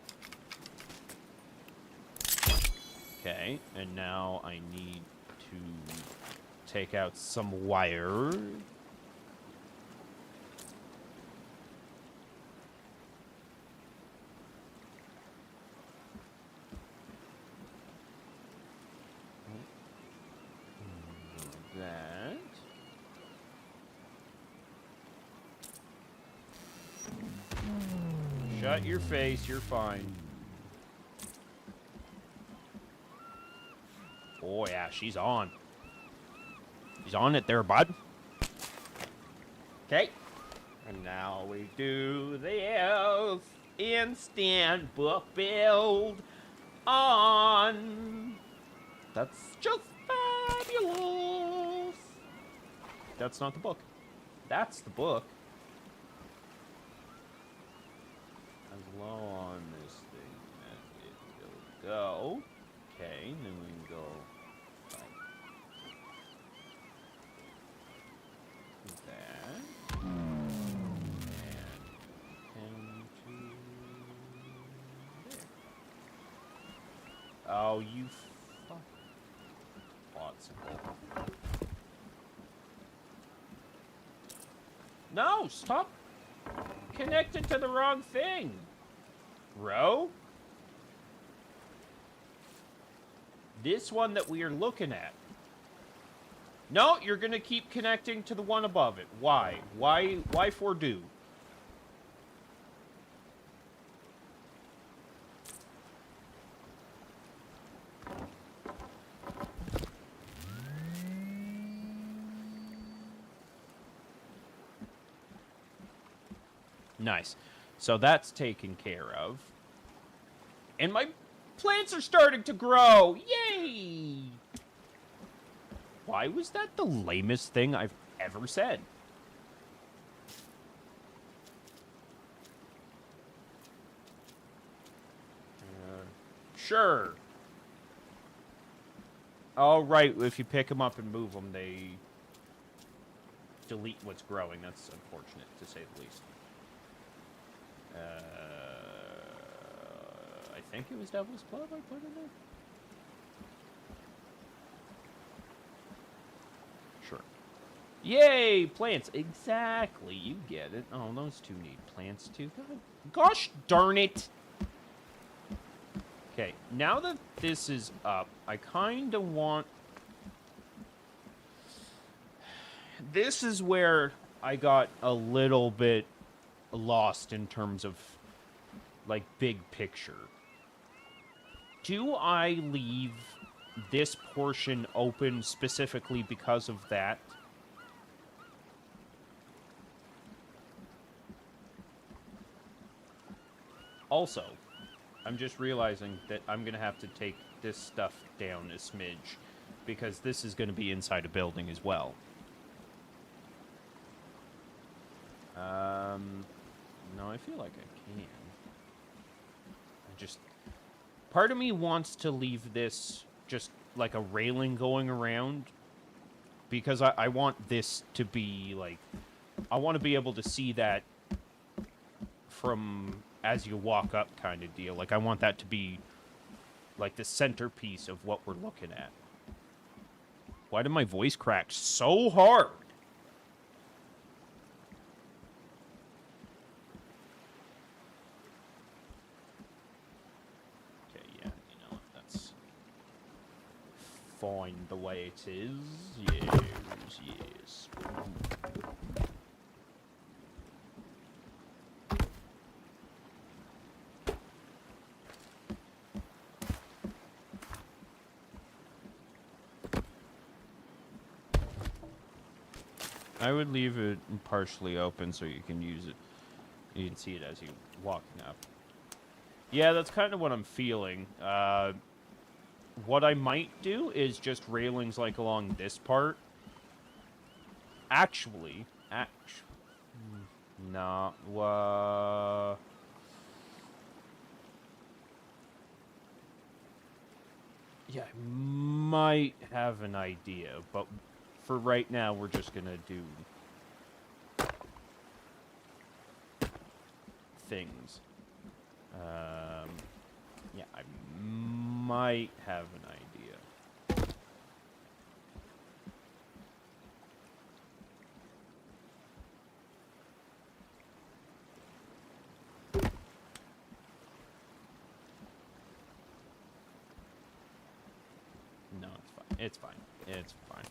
S1: Okay, and now I need to take out some wire. That. Shut your face, you're fine. Oh yeah, she's on. She's on it there, bud. Okay. And now we do this instant book build on. That's just fabulous. That's not the book. That's the book. low on this thing, and it will go. Okay, and then we can go like that. And to there. Oh, you fuck. Plot. No, stop connected to the wrong thing, bro. This one that we are looking at. No, you're gonna keep connecting to the one above it. Why? Why for do? Nice. So that's taken care of. And my plants are starting to grow. Yay! Why was that the lamest thing I've ever said? Sure. Oh, right. If you pick them up and move them, they delete what's growing. That's unfortunate, to say the least. I think it was Devil's Club I put in there. Sure. Yay! Plants. Exactly. You get it. Oh, those two need plants too. God, gosh darn it! Okay, now that this is up, I kind of want... This is where I got a little bit lost in terms of, like, big picture. Do I leave this portion open specifically because of that? Also, I'm just realizing that I'm going to have to take this stuff down a smidge because this is going to be inside a building as well. No, I feel like I can. I just... Part of me wants to leave this just like a railing going around because I want this to be like... I want to be able to see that from as you walk up kind of deal. Like, I want that to be like the centerpiece of what we're looking at. Why did my voice crack so hard? Fine the way it is. Yes, yes. I would leave it partially open so you can use it. You can see it as you're walking up. Yeah, that's kind of what I'm feeling. What I might do is just railings like along this part. Actually, nah, yeah, I might have an idea, but for right now, we're just gonna do things. Yeah, I might have an idea. No, it's fine. It's fine. It's fine.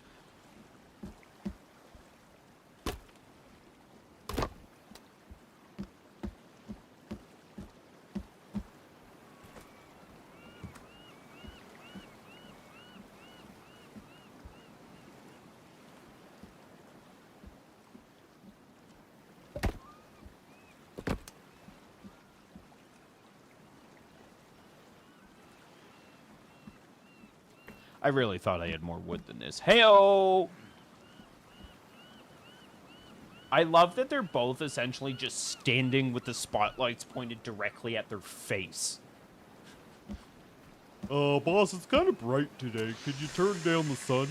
S1: I really thought I had more wood than this. Hey-oh! I love that they're both essentially just standing with the spotlights pointed directly at their face.
S2: Boss, it's kind of bright today. Could you turn down the sun?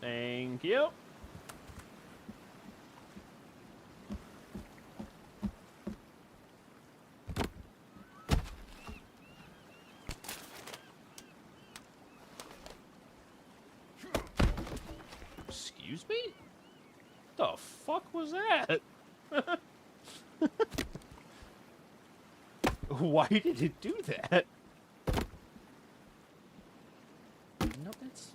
S1: Thank you. Excuse me? The fuck was that? Why did it do that? No, that's...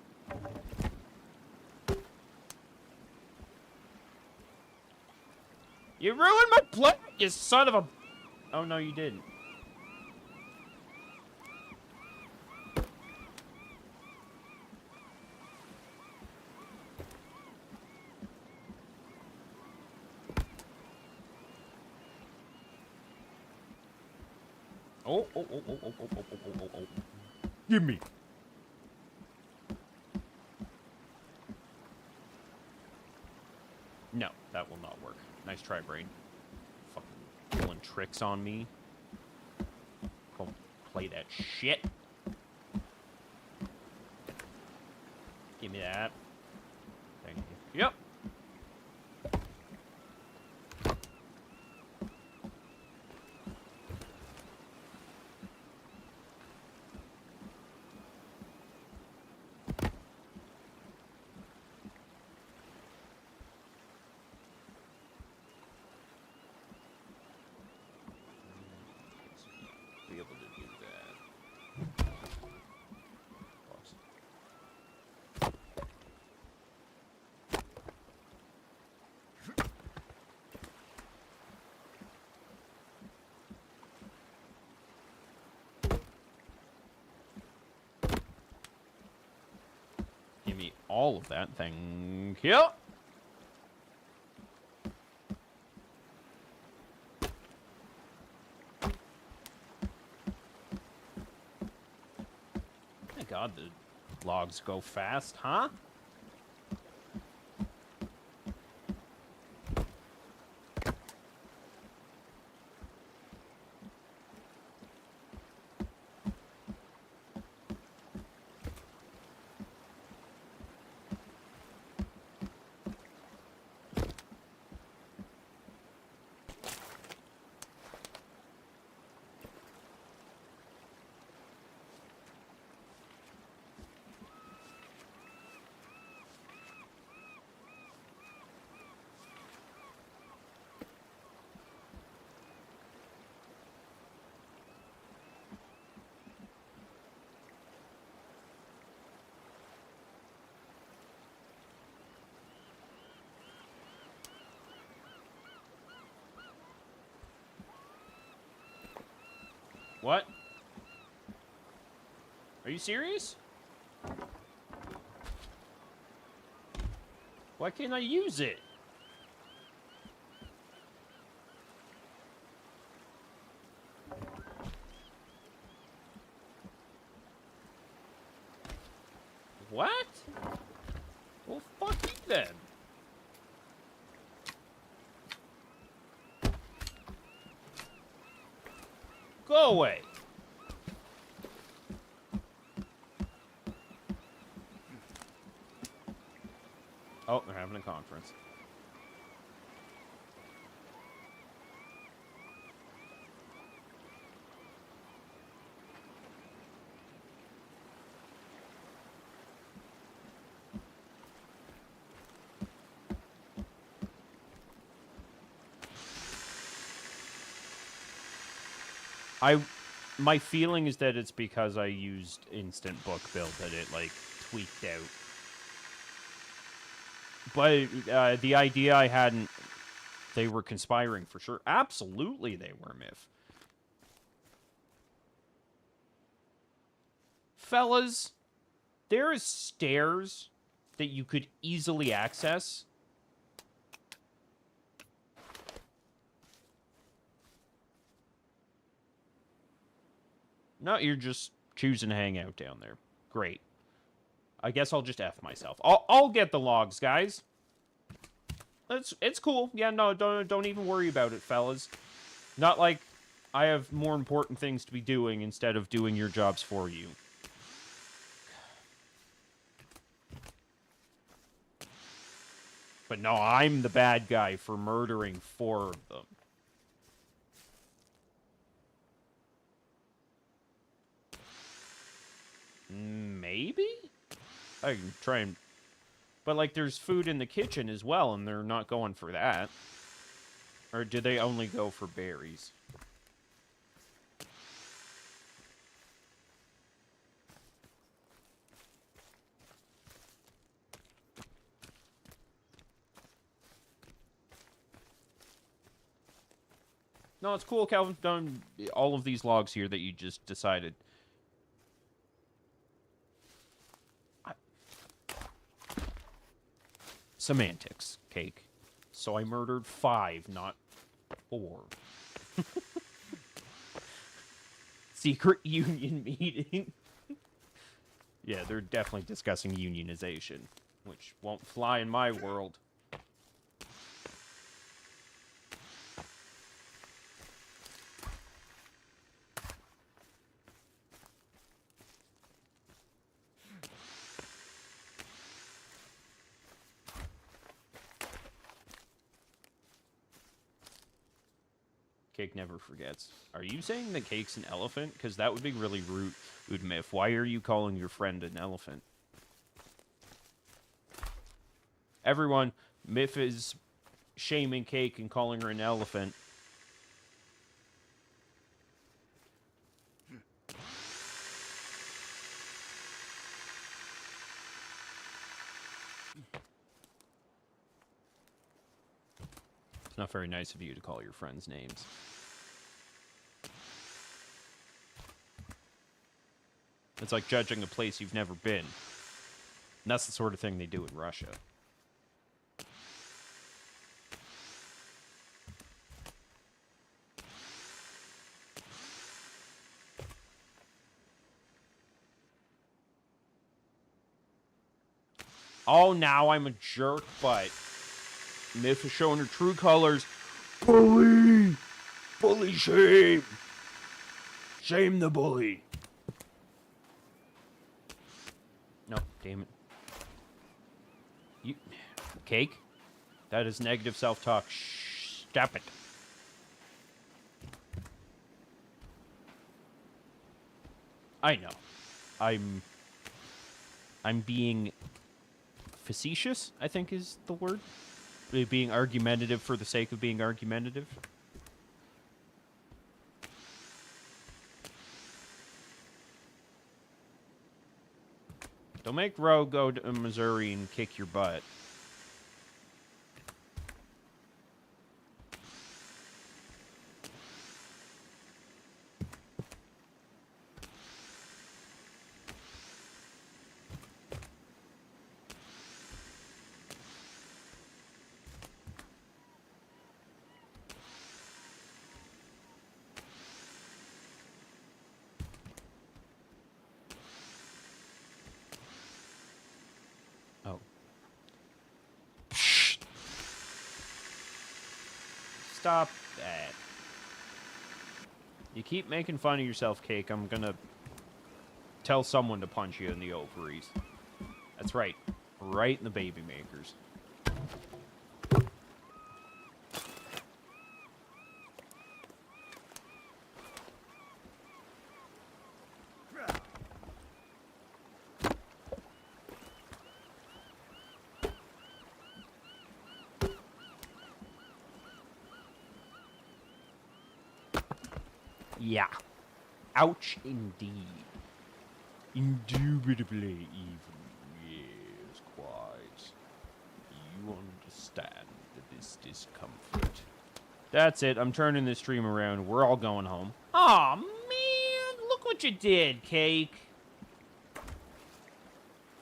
S1: You ruined my plan, you son of a... Oh, no, you didn't. Oh.
S2: Give me.
S1: No, that will not work. Nice try, brain. Fucking pulling tricks on me. Don't play that shit. Give me that. Thank you. Yep. Be able to do that. Give me all of that. Thank you. Thank God the logs go fast, huh? What? Are you serious? Why can't I use it? What? Well, fuck you then. Go away. Oh, they're having a conference. My feeling is that it's because I used instant book build that it like tweaked out. But the idea I hadn't... They were conspiring for sure. Absolutely they were, Miff. Fellas, there is stairs that you could easily access. No, you're just choosing to hang out down there. Great. I guess I'll just F myself. I'll get the logs, guys. It's cool. Yeah, no, don't even worry about it, fellas. Not like I have more important things to be doing instead of doing your jobs for you. But no, I'm the bad guy for murdering 4 of them. Maybe? I can try and... But, like, there's food in the kitchen as well, and they're not going for that. Or do they only go for berries? No, it's cool, Calvin. Done all of these logs here that you just decided. Semantics, Cake. So I murdered 5, not 4. Secret union meeting. Yeah, they're definitely discussing unionization, which won't fly in my world. Cake never forgets. Are you saying that Cake's an elephant? Because that would be really rude, Miff. Why are you calling your friend an elephant? Everyone, Miff is shaming Cake and calling her an elephant. It's not very nice of you to call your friends names. It's like judging a place you've never been. And that's the sort of thing they do in Russia. Oh, now I'm a jerk, but Miff is showing her true colors.
S3: Bully! Bully shame! Shame the bully.
S1: No, damn it. You... Cake? That is negative self-talk. Shh, stop it. I know. I'm being facetious, I think is the word. Being argumentative for the sake of being argumentative. Don't make Ro go to Missouri and kick your butt. Oh. Stop that. You keep making fun of yourself, Cake. I'm gonna tell someone to punch you in the ovaries. That's right. Right in the baby makers. Yeah. Ouch, indeed. Indubitably even. you understand this discomfort. That's it. I'm turning this stream around. We're all going home. Aw, man. Look what you did, Cake.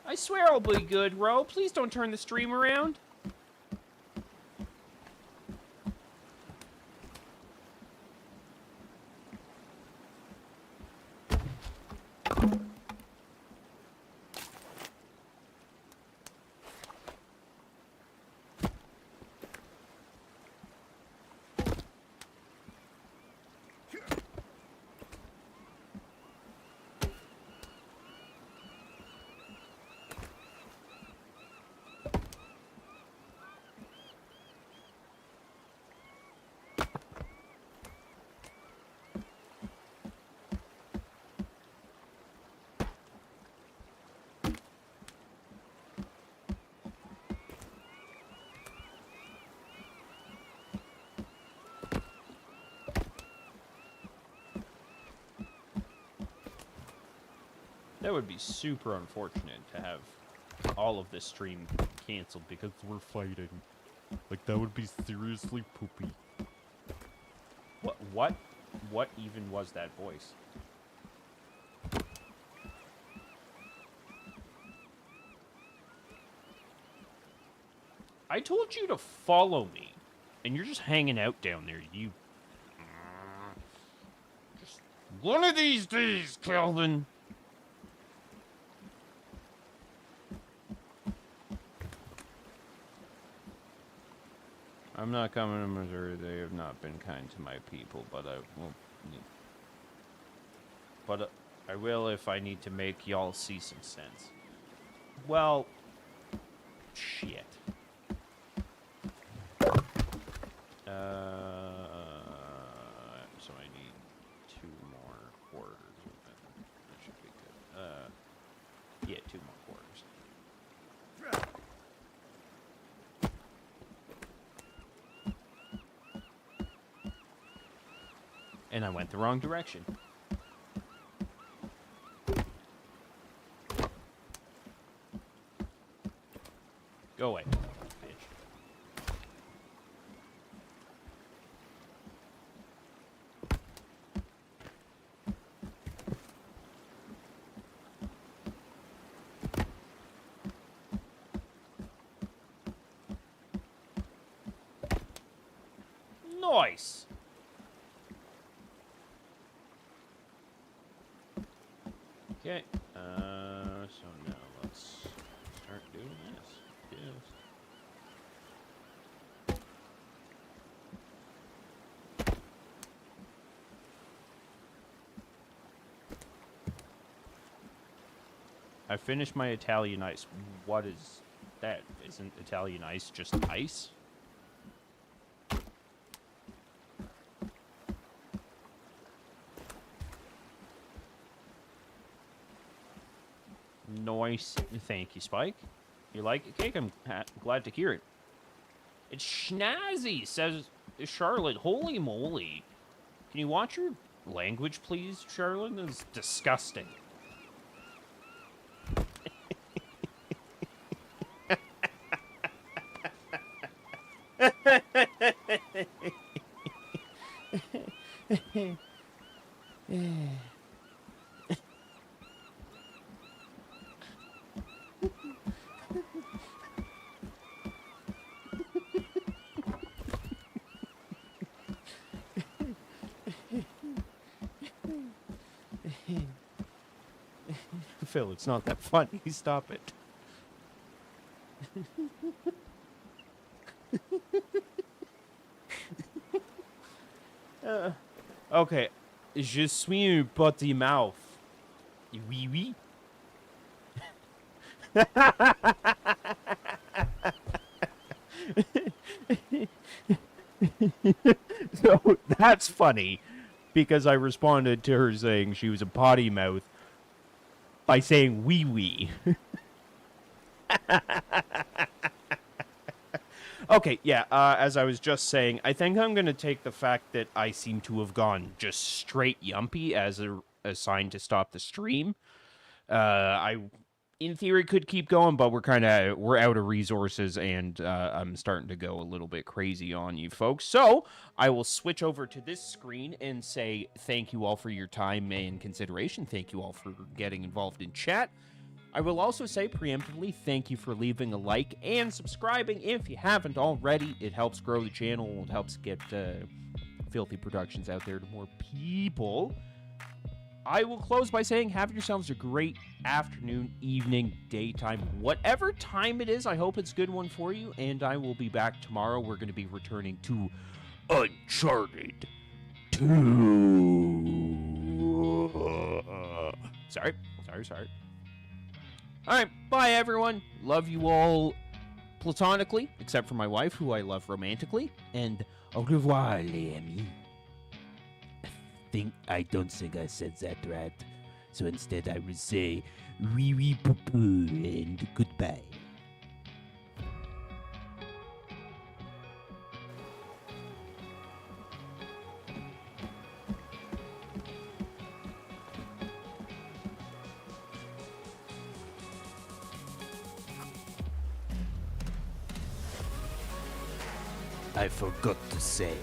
S1: I swear I'll be good, Ro. Please don't turn the stream around. That would be super unfortunate to have all of this stream canceled because
S2: We're fighting. Like, that would be seriously poopy.
S1: what even was that voice? I told you to follow me, and you're just hanging out down there. You just one of these days, Calvin. I'm not coming to Missouri. They have not been kind to my people, but I will. But I will if I need to make y'all see some sense. Well, shit. So I need 2 more quarters. That should be good. Yeah, 2 more quarters. And I went the wrong direction. Go away, bitch. Nice. Okay, so now let's start doing this. Yes. I finished my Italian ice. What is that? Isn't Italian ice just ice? Nice. Thank you, Spike. You like it, Cake? I'm glad to hear it. It's schnazzy, says Charlotte. Holy moly. Can you watch your language, please, Charlotte? That's disgusting. Phil, it's not that funny. Stop it. Okay. Je suis un potty mouth. Oui, oui. So that's funny because I responded to her saying she was a potty mouth by saying wee wee. Okay, yeah, as I was just saying, I think I'm going to take the fact that I seem to have gone just straight yumpy as a sign to stop the stream. I in theory could keep going, but we're out of resources, and I'm starting to go a little bit crazy on you folks. So I will switch over to this screen and say thank you all for your time and consideration. Thank you all for getting involved in chat. I will also say preemptively thank you for leaving a like and subscribing if you haven't already. It helps grow the channel. It helps get Filthy Productions out there to more people. I will close by saying have yourselves a great afternoon, evening, daytime, whatever time it is. I hope it's a good one for you, and I will be back tomorrow. We're going to be returning to Uncharted 2. Sorry. All right, bye, everyone. Love you all platonically, except for my wife, who I love romantically. And au revoir, les amis. I don't think I said that right. So instead I will say, oui, oui, poo, and goodbye. I forgot to say.